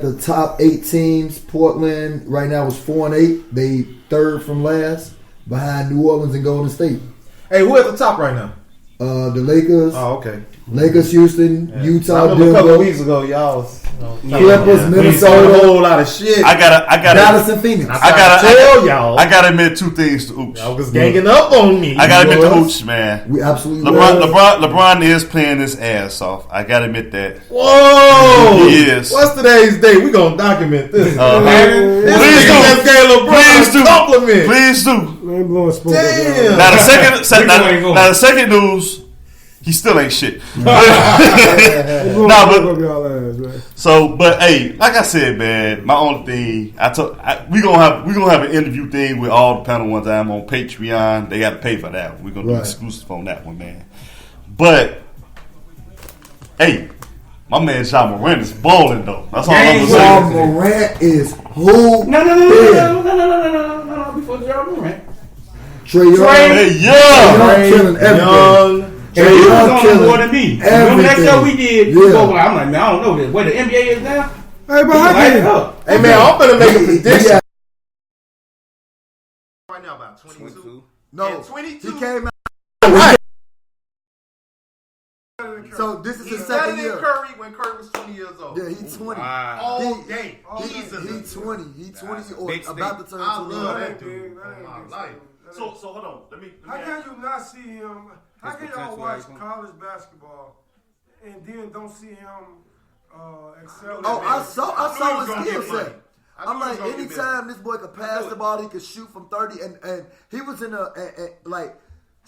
the top 8 teams. Portland right now is 4-8. They third from last, behind New Orleans and Golden State. Hey, who at the top right now? The Lakers. Oh, okay. Lakers, Houston, Utah, I remember a couple Denver, of weeks ago, y'all was Clippers, a Minnesota, whole lot of shit. I gotta Dallas, and Phoenix. I tell y'all. I gotta admit 2 things to Ooch. Y'all was ganging up on me. I gotta admit to was. Ooch, man. We absolutely LeBron is playing his ass off. I gotta admit that. Whoa! He is. What's today's date? We gonna document this. Please This do. gave LeBron Please a do. compliment. Please do. Man, blowing smoke up Damn. there. Now the going. second news, he still ain't shit. Blowing Nah, but- smoke up y'all ass, man. So, but hey, like I said, man, my only thing we gonna have an interview thing with all the panel one time on Patreon. They got to pay for that one. We're gonna do Right. exclusive on that one, man. But hey, my man John Moran is balling though. That's all I'm gonna John say. Morant is who? No. Before John Morant. Trey Young. Hey, yeah. Young killing everything. Young. And Trey he was Young on killing more than me. Remember that show we did? Yeah. I'm like, man, I don't know this. Where the NBA is now? Hey, but how Light can it you? up. Hey man, I'm gonna make a prediction. Yeah. Right now, about 22. No, And 22. he came out. So this is He's his better second than year. Curry when Curry was 20 years old. Yeah, he's 20. All day. He He's 20. He 20 or big about to turn I 21. love That that ain't dude. big. That ain't My big. life. So hold on. Let me How can you not see him? How can y'all potential watch icon. college basketball and then don't see him excel? Oh, I saw I knew he was his gonna skill get money. set. I I'm knew he like, was gonna get anytime this boy could pass the ball, he could shoot from 30, and he was in a like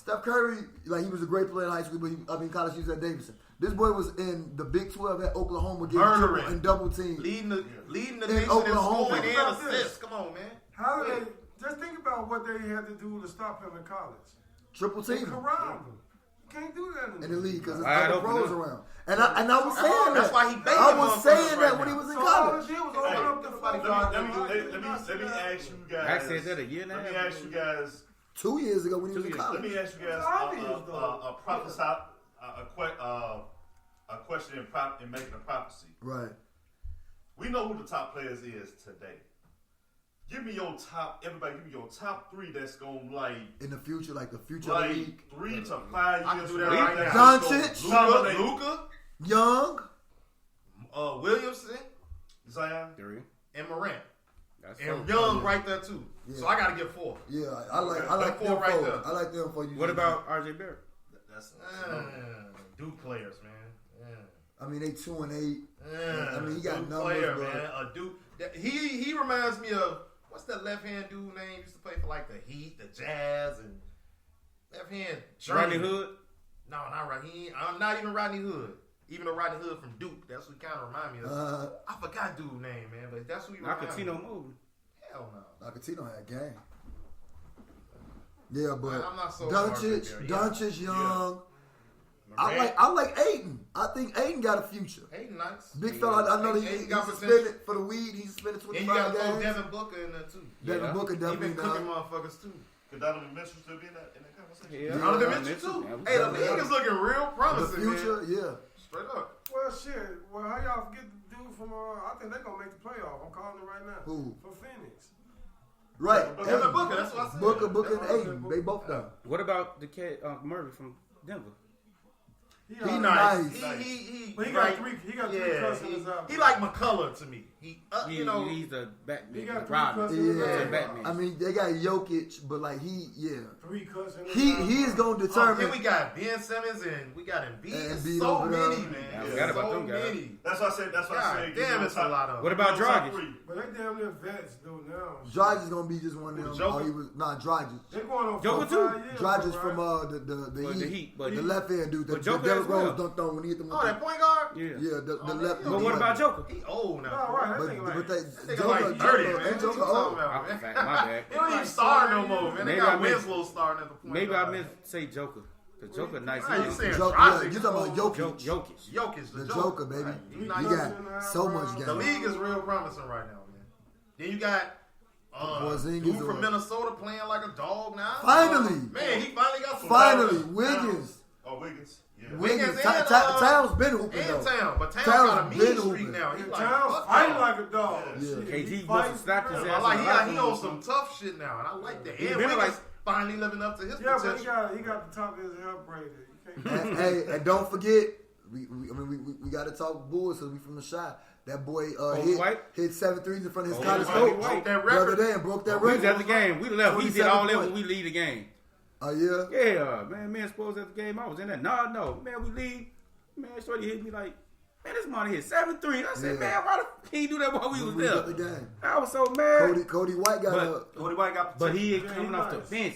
Steph Curry, like he was a great player in high school, but college he was at Davidson. This boy was in the Big 12 at Oklahoma getting Murdering. triple and double team. Leading the nation in Oklahoma. scoring Think and about this. assists. Come on, man. How did they? Just think about what they had to do to stop him in college. Triple They team corralled him. You can't do that in the league because there's Wide other open pros up. around. And I was saying That's that. why he begging I was motherfuckers saying that right when he now. was in So all college. they did was open up the Everybody fucking Let me ask you guys. I said that a year and a Let me half ask you guys. 2 years ago when he was 2 in years. college. Let me ask you guys It's obvious, though. a question in making a prophecy. Right. We know who the top players is today. Give me your top. Everybody, give me your top 3 that's gonna In the future, like the future of the league. 3 to 5 I can years. do that from right now. now. Doncic. Dominate. Luka, Young. Williamson, Zion. 3. and Morant. That's And so- Young right there too. Yeah. So I gotta get 4. Yeah, I like Them them four right four. there. I like them for you. What about RJ Barrett? That's Duke players, man. I mean, they 2 and 8. Yeah. I mean, he got Duke numbers, player, but- man. A Duke. He reminds me of what's that left hand dude name? Used to play for like the Heat, the Jazz, and left hand Rodney journeyman. Hood? No, not right. I'm not even Rodney Hood. Even though Rodney Hood from Duke, that's who he kind of remind me of. I forgot dude's name, man, but that's who he reminds me Nakatino of. Mobley. Hell no. Nakatino had game. Yeah, but I'm not so Doncic, Young. Morant. I like Aiden. I think Aiden got a future. Aiden nice. Big fella, I know Aiden he's got suspended for the weed. He's suspended And you got 25 to throw games. Devin Booker in there too. Devin Yeah. Booker He definitely been cooking not. motherfuckers too. Could Donovan Mitchell still be in that conversation? Yeah. Donovan Yeah. Mitchell too. Yeah. Hey, the league is looking real The promising, future, man. yeah. Straight up. Well, shit. Well, how y'all forget the dude from? I think they're gonna make the playoff. I'm calling it right now. Who? For Phoenix. Right. Devin Aiden. Booker, that's what I said. Booker and Aiden. They both done. What about the kid Murray from Denver? He got- nice. He But he got three cuts in his album. he like McCullough to me. He, He, you know, he's the Batman. He got the 3 Robin. cuts in his Yeah. album. Batman. I mean, they got Jokic, but like 3 cuts in his he album. is gonna then determine. we got Ben Simmons and we got Embiid. And It's Embiid so over there. many, man. Yeah, I It's forgot about so them guys. many. That's what I said. That's what I God said. damn, it's a lot of What them. about Top Dragic? 3. But they damn near vets though now. Dragic is gonna be just one of them. Joker? Oh, he was Dragic. They going on Joker 4 too. 5 years. Dragic right? from Well, the the Heat, but the left hand dude. The but Joker Derrick as well. Rose dunked on when he hit the Oh, that point guard? Yeah. Yeah, the Oh, left. man, But what about Joker? He old now. No, right. But That but nigga they Nigga Joker, like 30, man. and What you Joker talking old. about, Oh, man? fact, my bad. They don't even star no more, man. They Maybe got I missed- Winslow starting at the point Maybe I guard. meant to say Joker. Because Joker nice. Right, you saying Joker, Dragic? yeah, you talking about Jokic. Jokic. Jokic, The Joker, baby. Right. He He nice. got so much The game. league is real promising right now, man. Then you got Porzingis dude from or- Minnesota playing like a dog now. Finally. Man, he finally got some Finally, power. Wiggins. Oh, Wiggins. Yeah. Wiggins. and, Towns been hooping And though. Town, but Town's Towns got a mean been streak hooping. now. He like, Towns fuck fighting that. like a dog. Yeah. Shit, KG he must fighting have slapped his for ass. real. I like That's he what on I some tough shit now, and I like that. He And been Wiggins like- finally living up to his Yeah, but potential. he got the top of his hair braided. You can't And, hey, and don't forget, we got to talk Bulls because we from the shot. That boy White? hit 7 threes in front of his Kobe college White. coach Broke that the other record. day and broke that We was record. at the game. We left. He did 27 all that points. when we leave the game. Oh yeah. Yeah, man. Me and Spurs at the game. I was in there. No. Man, we leave. Man, Shorty hit me like, man, this money hit 7-3. I said, Yeah. man, why he do that while we was We was at the there? game. I was so mad. Cody White got But- Cody White got But he is Yeah, coming he off the nice. bench.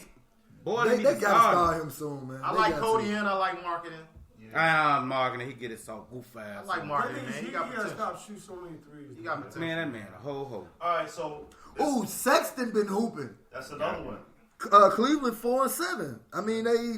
Boy, they he gotta start start. him soon, man. I They like got Cody to. and I like marketing. I'm marketing. He get it so goof I ass. like That marketing, nigga, man. he He got gotta potential. stop shooting so many threes. He got potential. Man, that man a ho. All right, so Ooh, Sexton been hooping. that's another one. Cleveland 4-7. I mean, they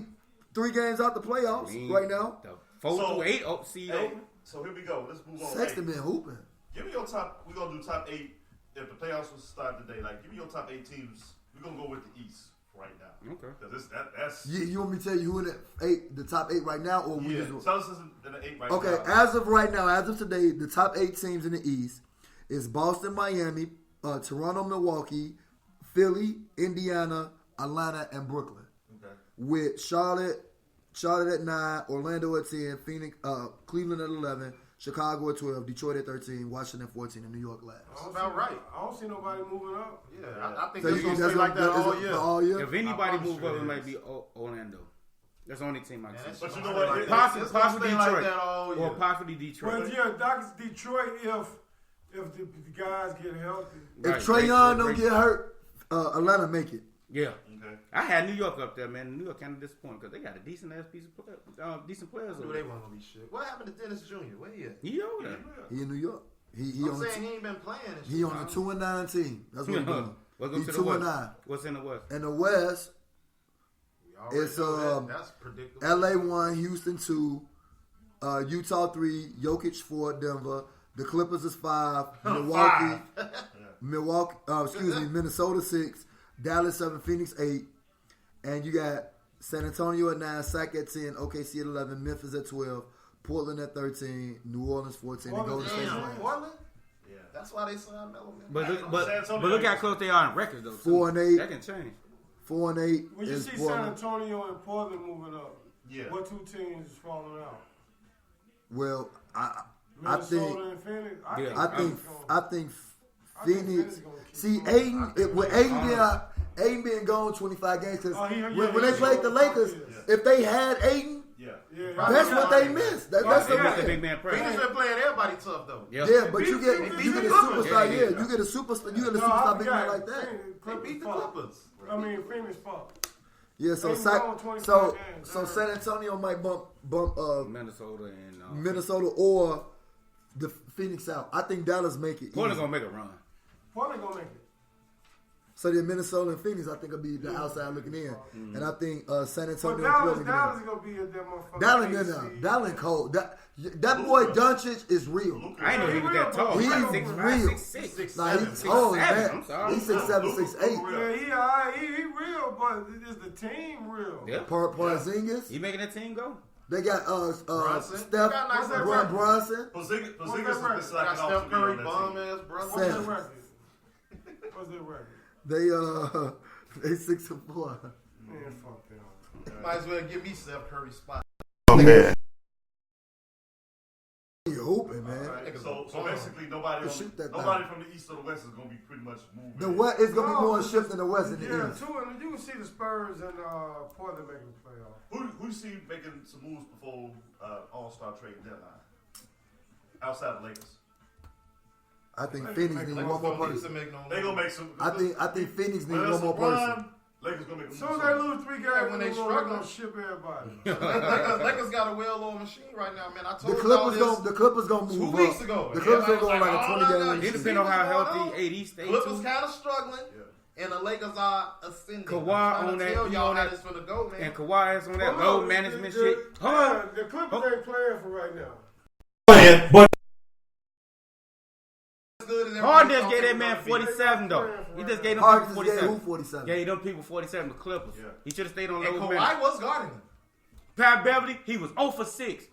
3 games out the playoffs right now. The 4-8 seed Hey, open. so here we go. Let's move on. Sexton Hey, been hooping. give me your top. We're gonna do top 8 if the playoffs was to start today. Like, give me your top 8 teams. We're gonna go with the East right now. Okay. Because that's You want me to tell you who in the top 8 right now, or we yeah. just Tell us in the 8 right okay? now. As of right now, as of today, the top 8 teams in the East is Boston, Miami, Toronto, Milwaukee, Philly, Indiana, Atlanta, and Brooklyn. Okay. With Charlotte at 9, Orlando at 10, Phoenix, Cleveland at 11, Chicago at 12, Detroit at 13, Washington at 14, and New York last. That's about right. I don't see nobody moving up. Yeah, I think So it's you gonna think stay like that is all it year. for all year? If anybody I move promise up, you it it might is. be Orlando. That's the only team I Man, see. that But shit you gonna know stay what? like Possibly- that. It's gonna possibly stay like Detroit. that all year. Or possibly Detroit. But yeah, that's Detroit if the guys get healthy. Right, If Trae great- Young don't great- get hurt, Atlanta make it. Yeah. Okay. I had New York up there, man. New York kind of disappointed because they got a decent ass piece of decent players Dude, over they there. weren't gonna be shit. What happened to Dennis Jr.? Where he at? He over there. He in New York. He I'm on the saying he ain't been playing. And he shit. on the 2-9 team. That's what he's doing. What goes He's to the West? 2-9. What's in the West? In the West, We already it's, know that. That's predictable. LA 1, Houston 2, Utah 3, Jokic 4, Denver. The Clippers is 5, Milwaukee, Minnesota 6, Dallas 7, Phoenix 8, and you got San Antonio at 9, Sac at 10, OKC at 11, Memphis at 12, Portland at 13, New Orleans 14, and Golden State at Damn, 9. Portland? Yeah. That's why they signed Melo, man. But look how close they are in records though. 4 and 8. That can change. 4 and 8 When you is see San Portland. Antonio and Portland moving up, Yeah. what two teams is falling out? Well, I Minnesota think and Phoenix. Yeah. I think Phoenix. gonna keep See, going. Aiden been gone 25 games because Oh, when they played the Lakers, if they had Aiden, Yeah. Yeah, that's what they missed. That's They the missed the thing. big man Phoenix pressure. been playing everybody tough though. Yeah, but you get beat a the superstar. Clippers. Yeah, Yeah. you get a superstar. You get a No, superstar I big man forgot. like that. They beat the fault. Clippers. I mean, Phoenix fault. Yeah, so They gone 25 so games. so San Antonio might bump Minnesota and Minnesota or the Phoenix out. I think Dallas make it. Portland's easy. gonna make a run. Portland gonna make it. So then Minnesota and Phoenix, I think, will be the outside looking in, and I think San But Antonio and Dallas Portland. is gonna be a them motherfucker. Dallas cold. That boy Doncic is real. I ain't know he was that tall. He's He's like real. 6'6". Like, he's 6'7". tall as 6'7", that. I'm sorry. He's 6'7", 6'8". Yeah, he real, but is the team real? Yeah. Porzingis. He making that team go? They got Brunson. Steph, They got nice Brunson. record. Porzingis What's has that been record? slacking Got off Steph to me Curry, on that bum team. ass brother. What's Seven. their record? What's their record? They 6-4. Man, fuck them. Might as well give me Steph Curry spot. He hooping, man. Niggas So bum. basically, nobody Shoot that from down. the east or the west is going to be pretty much moving. The West is gonna be more shift in the West than the Yeah, East. two, and you can see the Spurs and Portland making the playoffs. Who you see making some moves before All-Star trade deadline? Outside of Lakers. I think Phoenix need one more person. They going to make some. I think Phoenix need When one more person. Lakers going to make a As move. soon as they lose 3 games, when they they're struggle. gonna ship everybody. Lakers got a well-oiled machine right now, man. I The told y'all Clippers gonna this move 2 weeks up. ago. The Clippers gonna Everybody go was like a oh, 20 no, game no, win It streak. depends on how What's going healthy on? 8 East, 8 Clippers 2. kind of struggling, and the Lakers are ascending. Kawhi I'm trying on to that- tell he y'all on how that- this finna go, man. And Kawhi is on that Well, load no, management the- shit. Hold on. The Clippers ain't playing for right now. But Good as Harden just everybody gave that thought man they was gonna 47 though. He just gave them Harden people just gave 47. who 47? Gave them people 47. The Clippers. Yeah. He should have stayed on be. And load Kawhi management. was guarding him. Pat Beverly, he was 0 for 6.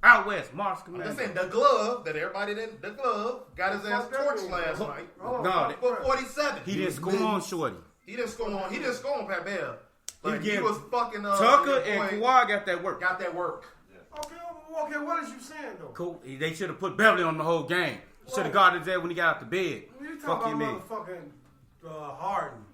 Out west, Mars I'm Command. just saying, the glove that everybody didn't, the glove got his ass Fuck that torched mean? last night. No, For 47. he didn't score on Shorty. He didn't score on Pat Bev. But he gave- was fucking Tucker your and boy Kawhi got that work. got that work. Okay, what is you saying though? Cool. They should have put Beverly on the whole game. Should have guarded that when he got out the bed. You Fuck you, talking man. about motherfucking Harden?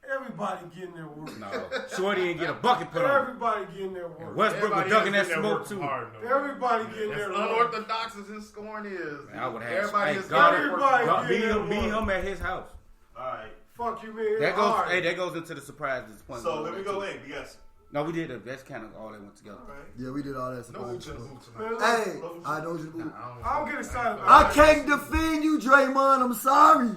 Everybody getting their work. No, Shorty didn't get a bucket put on. Everybody getting their work. Westbrook was Everybody ducking else that getting their smoke work too. Hard, no. Everybody getting As their work. unorthodox as his scoring is, Man, I would have everybody hey, is guard getting him. their work. Everybody Beat getting him, their beat work. him at his house. All right. Fuck you, man. That goes. Harden. Hey, that goes into the surprise disappointment. So let me go in. We got. No, we did. That's kind of all that went together. Yeah, we did all that. No hoops in the hoop Man, tonight. look, Hey, I know you. I don't get excited about I that. can't defend you, Draymond. I'm sorry.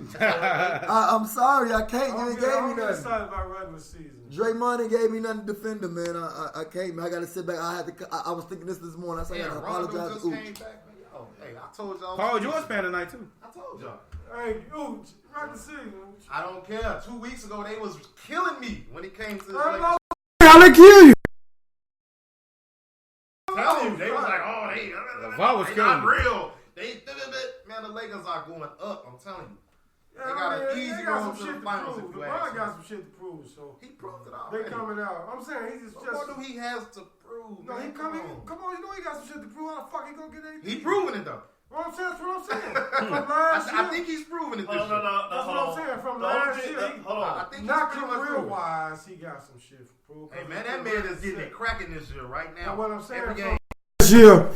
I'm sorry. I can't. I You don't ain't get, I gave don't me get nothing. excited about regular season. Draymond ain't gave me nothing to defend him, man. I can't. Man. I got to sit back. I was thinking this morning. I said I Yeah, got to Rondo apologize just to came Ooch. back. Man. Yo, hey, I told y'all. Paul George fan tonight too. I told y'all. Hey, Ooch, regular season. I don't care. 2 weeks ago, they was killing me when it came to this. Hey, Lakers. I'll kill you. Tell you, they was like, oh, LeVar was they killing not me. real. Man, the Lakers are going up. I'm telling you. Yeah, They got an man, easy they got road some to shit the to finals prove. if you LeBron ask got me. some shit to prove, so He proved it they already. coming out. I'm saying he's just. What do he has to prove? No, man? he coming. Come on, you know he got some shit to prove. How the fuck he gonna get anything? He proving it though. What I'm saying, that's what I'm saying. From last year, I think he's proving it this No, year. that's what I'm saying. From last year, Hold I on. think he's not pretty much career proving it. wise, he got some shit to prove. Hey man, that man is getting it cracking this year right now. Now, what I'm saying, Every from- game. year.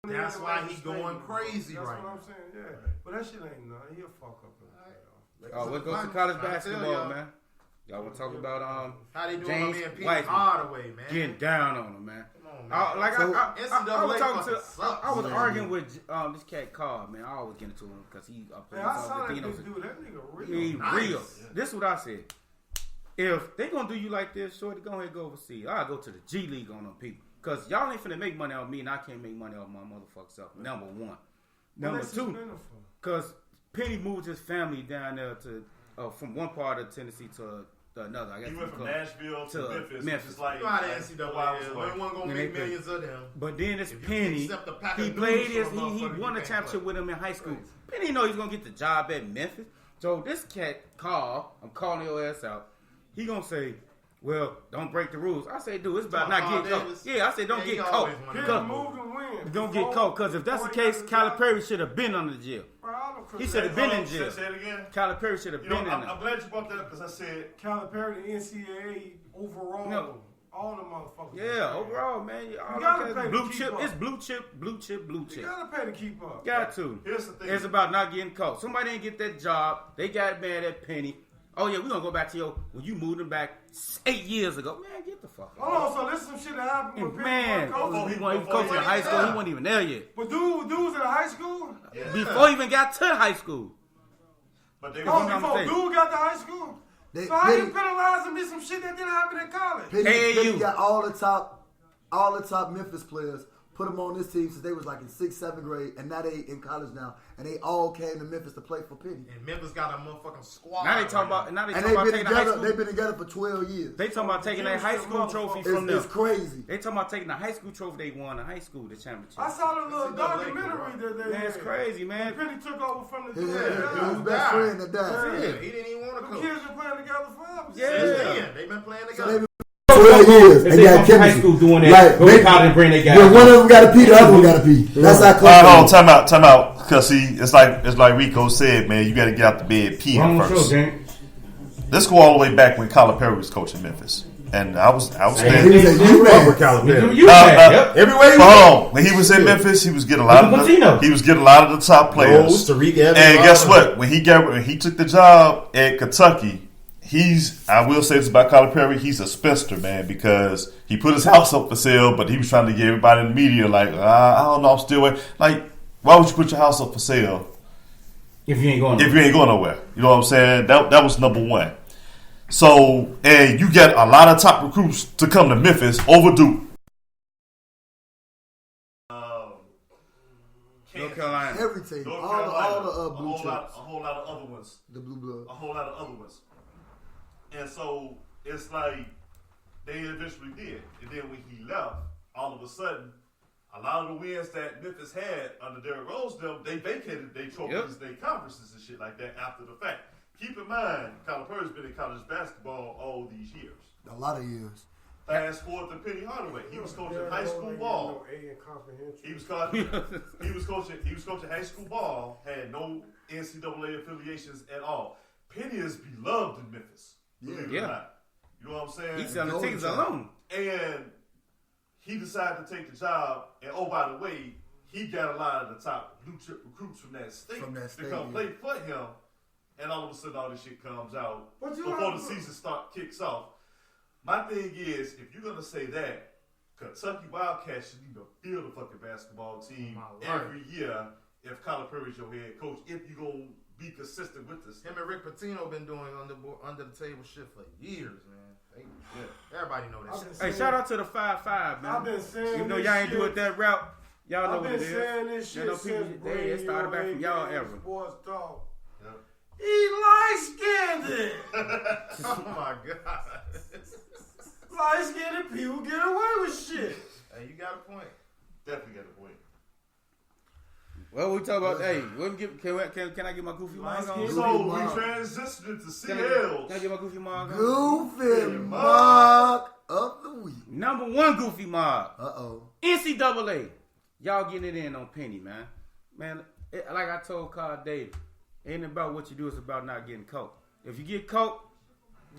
That's why he going crazy That's right what now. I'm saying, yeah. But that shit ain't nothing. He'll fuck up in the playoffs. Oh, what goes to Money. college Trying to tell basketball, y'all. man? Y'all want to talk about How they doing James on me and Pete Wiseman Hardaway, man? getting down on him, man? Come on, man. I was NCAA talking fucking to. sucks. I was arguing with this cat Carl, man. I always get into him because he plays Man, I saw all that the big Latinos. dude. That nigga real. He nice. real. This is what I said. If they gonna do you like this, shorty, go ahead and go overseas. I'll go to the G League on them people. Cause y'all ain't finna make money on me and I can't make money on my motherfucking self. Number one. Number two, cause Penny moved his family down there to from one part of Tennessee to another. I guess He went from Nashville to Memphis. Memphis. It's like You know how the like NCAA 4 hours is. away. We wasn't gonna make millions of them. But then it's If you Penny. accept the pack He of played noodles his. from a He motherfucker, won you a can't championship play. with him in high school. Penny know he's gonna get the job at Memphis. So this cat Carl, I'm calling your ass out. He gonna say, "Well, don't break the rules." I say, "Dude, it's about not Carl getting Davis? caught." Yeah, I say, "Don't Yeah, get he caught." always wanna He go. moved and win. Don't get caught. Because if that's the case, Calipari should have been under the jail. He should have been in jail. Say it again. Calipari should have You been know, in there. I'm glad you brought that up because I said Calipari, the NCAA overall, No. all the motherfuckers. Yeah, overall, man, all gotta that pay to blue keep chip. up. It's blue chip, blue chip, blue You chip. gotta pay to keep up. Got to. here's the thing. It's about not getting caught. Somebody didn't get that job. They got mad at Penny. Oh yeah, we gonna go back to when you moved him back 8 years ago. Man, get the fuck out. Hold on, so this is some shit that happened with Man, Penny. he was coaching in high school. He wasn't even there yet. But dude was in high school? Before he even got to high school. But they Oh, I'm before saying. dude got to high school? They- So how you Penny- penalizing me some shit that didn't happen in college? Penny got all the top Memphis players. Put them on this team since they was like in 6th, 7th grade, and now they in college now, and they all came to Memphis to play for Penny. And Memphis got a motherfucking squad. Now they talking right about. Now they And talking about they've taking been the high together. school. They've been together for 12 years. They talking about taking that high school trophy from them. It's crazy. They talking about taking the high school trophy they won in high school, the championship. I saw the little NCAA, documentary that they Man, it's did. crazy, man. Penny took over from the His, dude. his Yeah. best friend that died. Yeah, he didn't even want to The coach. kids been playing together forever. Yeah. Since then, they've been playing So together. they've been 12 years and got chemistry. doing Like, Go they- to college and bring their guys. Yeah, one of them got to pee, the other one got to pee. That's how close. Hold on, they time out. Because see, it's like Rico said, man. You got to get out the bed peeing first. Let's go all the way back when Calipari was coaching Memphis, and I was are. He standing. was a U.S. Everywhere hold on. When he was in Memphis, he was getting a lot of the top players. Tariq And Evans, guess what? When he took the job at Kentucky, I will say this about Calipari, he's a spinster, man, because he put his house up for sale, but he was trying to get everybody in the media like, I don't know, I'm still waiting. Like, why would you put your house up for sale If you ain't going. if you ain't going nowhere? You know what I'm saying? That was number one. So, and you get a lot of top recruits to come to Memphis over Duke. North Carolina. Every team, North all Carolina, the blue chips, a whole lot of other ones. the blue blood. A whole lot of other ones. And so it's like they eventually did. And then when he left, all of a sudden, a lot of the wins that Memphis had under Derrick Rose, they vacated their trophies, their conferences and shit like that after the fact. Keep in mind, Calipari's been in college basketball all these years. A lot of years. Fast forward to Penny Hardaway. He was coaching high school ball. He was coaching high school ball. Had no NCAA affiliations at all. Penny is beloved in Memphis. Believe it or not. You know what I'm saying? He's selling tickets alone. And he decided to take the job. And oh, by the way, he got a lot of the top blue chip recruits from that state to come play for him. And all of a sudden, all this shit comes out before the season kicks off. My thing is, if you're gonna say that, Kentucky Wildcats should need to field a fucking basketball team every year if Calipari's your head coach. If you're gonna be consistent with this, Him and Rick Pitino been doing under the table shit for years, man. Everybody know that shit. Hey, shout out to the 5-5, man. I've been saying even though this y'all ain't shit. do it that route, y'all know I've what been it is. saying this You shit know, people, since it started back from y'all era. Sports talk. Yep. He light-skinned. Oh my god. Light-skinned people get away with shit. Hey, you got a point. definitely got a point. Well, we talk about. Hey, can I get my goofy mug on? So we transitioned to CL. Can I get my goofy mug on? Goofy mug of the week. Number one goofy mug. Uh-oh. NCAA. Y'all getting it in on Penny, man. Man, like I told Carl Davis, it ain't about what you do, it's about not getting caught. If you get caught,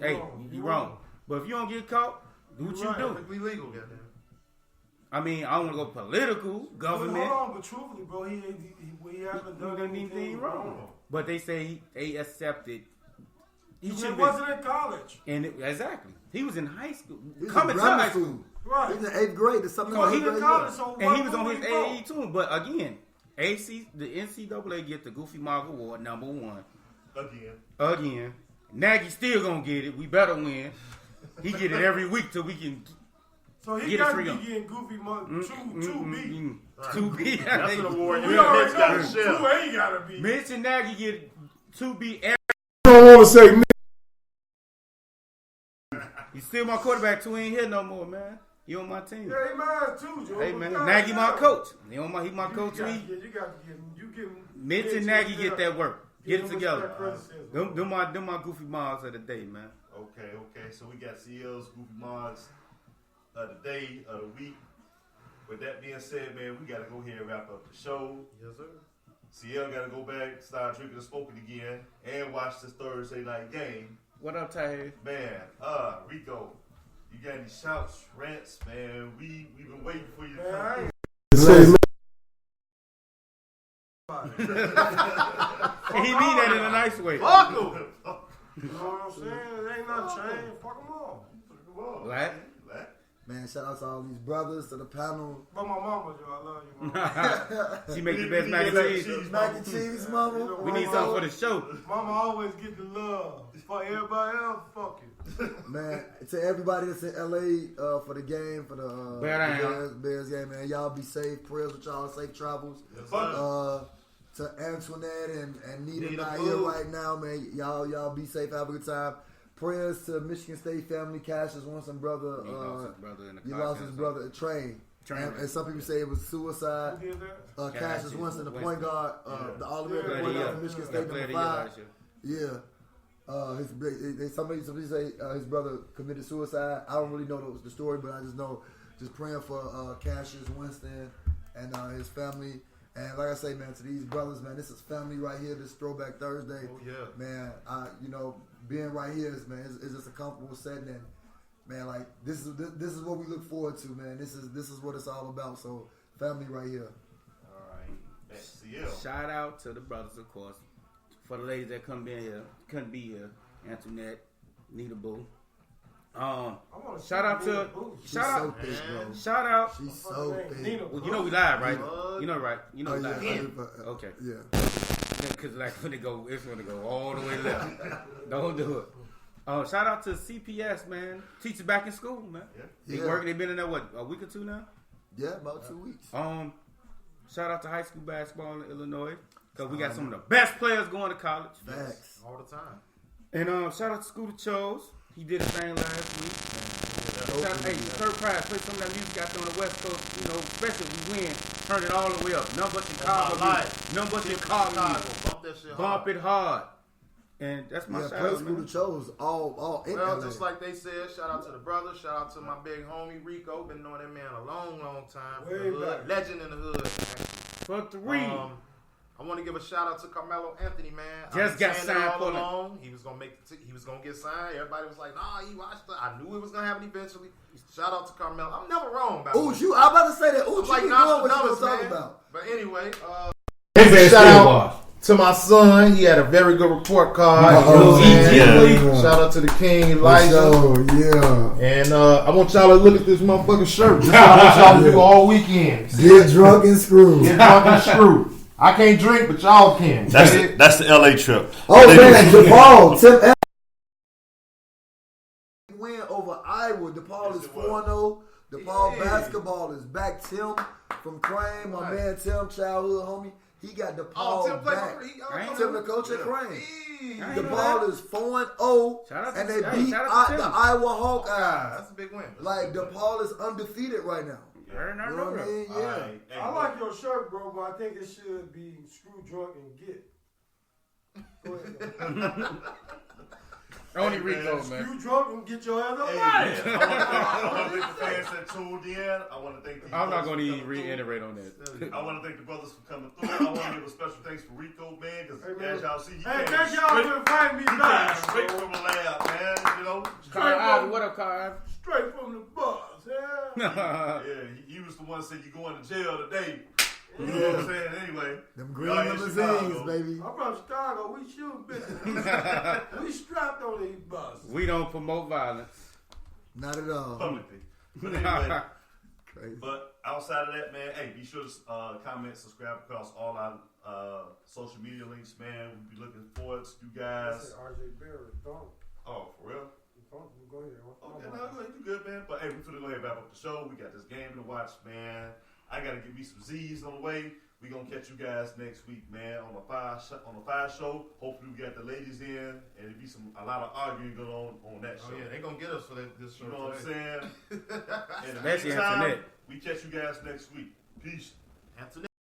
hey, you wrong. But if you don't get caught, do what you do. Perfectly legal, goddamn. I mean, I don't want to go political, government. But hold on, but truthfully, bro, he hasn't done anything wrong. But they say they accepted He He should wasn't in college. And exactly, he was in high school. He's Coming in to grammar high school. school. Right. He's in 8th grade. There's something Come on, like he that. in college, so And he what was on would his he go? AE too. But again, the NCAA get the Goofy Mog Award #1 again. Nagy still gonna get it. We better win. He get it every week till we can. So he Get it got to free be on. getting Goofy Mug 2B. 2B. That's an award you We got already got know to share. 2A got to be. Mitch and Nagy get 2B. I don't want to say He's still my quarterback too. He ain't here no more, man. He on my team. Yeah, he mine too, Joe. Hey man, God Nagy my damn. coach. He my You coach too. got to get him. You give him. Mitch and Nagy get that work. Get it him together. respect, criticism. Them my Goofy Mogs of the day, man. Okay. So we got CL's Goofy Mods of the day, of the week. With that being said, man, we got to go ahead and wrap up the show. Yes, sir. CL got to go back, start drinking and smoking again, and watch this Thursday night game. What up, Ty? Man, Rico, you got any shouts, rants, man? We've been waiting for you to Man, I come. ain't say, man. And he mean that in a nice way. Fuck him. You know what I'm saying? It ain't nothing changed. Fuck them all. Right? Man, shout out to all these brothers, to the panel. But my mama, Joe, I love you, mama. She make the best mac and cheese. Mac and cheese, mama. We need something for the show. Mama always get the love. For everybody else, fuck it. Man, to everybody that's in LA for the game, for the Bears game, man, y'all be safe. Prayers with y'all, safe travels. To Antoinette and Nita not here right now, man. Y'all be safe, have a good time. Prayers to Michigan State family. Cassius Winston brother. He lost his brother Trey. And some people say it was suicide. Who did that? Cassius Winston, the point guard, the All-American point guard from Michigan State, number 5. Yeah. Somebody say his brother committed suicide. I don't really know the story, but I just know just praying for Cassius Winston and his family. And like I say, man, to these brothers, man, this is family right here. This Throwback Thursday. Oh, yeah. Man, being right here is just a comfortable setting. And, man, like, this is what we look forward to, man. This is what it's all about. So, family right here. All right. That's CL. Shout out to the brothers, of course. For the ladies that couldn't be here. Antoinette, Nita Boo. Shout out to shout out. She's so big. Well, you know we live, right? You know right. You know Oh, we live. yeah. Right? Okay. Yeah. Because like when it's gonna go all the way left. Don't do it. Shout out to CPS, man. Teachers back in school, man. They Yeah. working. They been in there what, a week or two now? Yeah, about 2 weeks. Shout out to high school basketball in Illinois because we got some of the best players going to college. Facts. All the time. And shout out to Scooter Chose. He did his thing last week. Hey, Third Prize, play some of that music out there on the West Coast. You know, especially if we win, turn it all the way up. None but Chicago music. None but Chicago music. Bump that shit hard. Bump it hard. And that's my Yeah, shout play out, Scooter man. Chose all in Well, LA. just like they said, shout out to the brothers, shout out to my big homie Rico. Been knowing that man a long, long time. Way From the hood. back. Legend in the hood. Man. For 3. I want to give a shout out to Carmelo Anthony, man. Just got signed all for it. along. He was gonna he was gonna get signed. Everybody was like, "Nah, he watched it." I knew it was gonna happen eventually. Shout out to Carmelo. I'm never wrong about Ooh, it. I'm about to say that. Ooh, I'm like you know what you Nostradamus, gonna talk man. about. But anyway, His shout out to my son. He had a very good report card. Uh-oh. Yeah. Shout out to the king, Elijah. Oh, yeah. And I want y'all to look at this motherfucking shirt. This is what I want y'all to do all weekend. Get drunk and screwed. Get drunk and screwed. I can't drink, but y'all can. That's the LA trip. Oh, man, DePaul. Tim win over Iowa. DePaul is 4-0. DePaul basketball is back. Tim from Crane, my man Tim, childhood homie. He got DePaul Tim played back. for Tim the coach at Crane. I The ain't know ball is 4-0, Shout out to- and they hey, beat shout out to the Tim. Iowa Hawkeyes. That's a big win. Like DePaul is undefeated right now. I You know what I mean? Yeah. All right. Hey, I like your shirt, bro, but I think it should be screw drunk and get. Go ahead. Only Rico, man. Screw drunk and get your ass up. Hey, man, I want to thank the fans that tuned in. I want to thank the I'm not going to brothers even for coming reiterate on that. through. I want to thank the brothers for coming through. I want to give a special thanks for Rico, man, because Hey, man. as y'all see, he Hey, came thank y'all straight, for inviting me he came back. straight bro. from the lab, man. You know, Carl Ivy, what up, Carl Ivy? Straight from the bus, yeah. yeah, he was the one that said you going to jail today. You know what I'm saying? Anyway, Them green y'all in limousines, Chicago. baby. I'm from Chicago. We shoot bitches. We strapped on these buses. We don't promote violence. Not at all. Publicly. But anyway, Crazy. but outside of that, man, hey, be sure to comment, subscribe across all our social media links, man. We'll be looking forward to you I guys. said R.J. Barrett. Don't. Oh, for real? Go ahead. Okay, no, go ahead, you good, man. But hey, we finna go ahead and wrap up the show. We got this game to watch, man. I gotta give me some Z's on the way. We gonna catch you guys next week, man, on the fire show. Hopefully we got the ladies in, and it'll be a lot of arguing going on that show. Oh yeah, they gonna get us for this show. You know what I'm saying? In the Especially meantime, Antoinette. we catch you guys next week. Peace.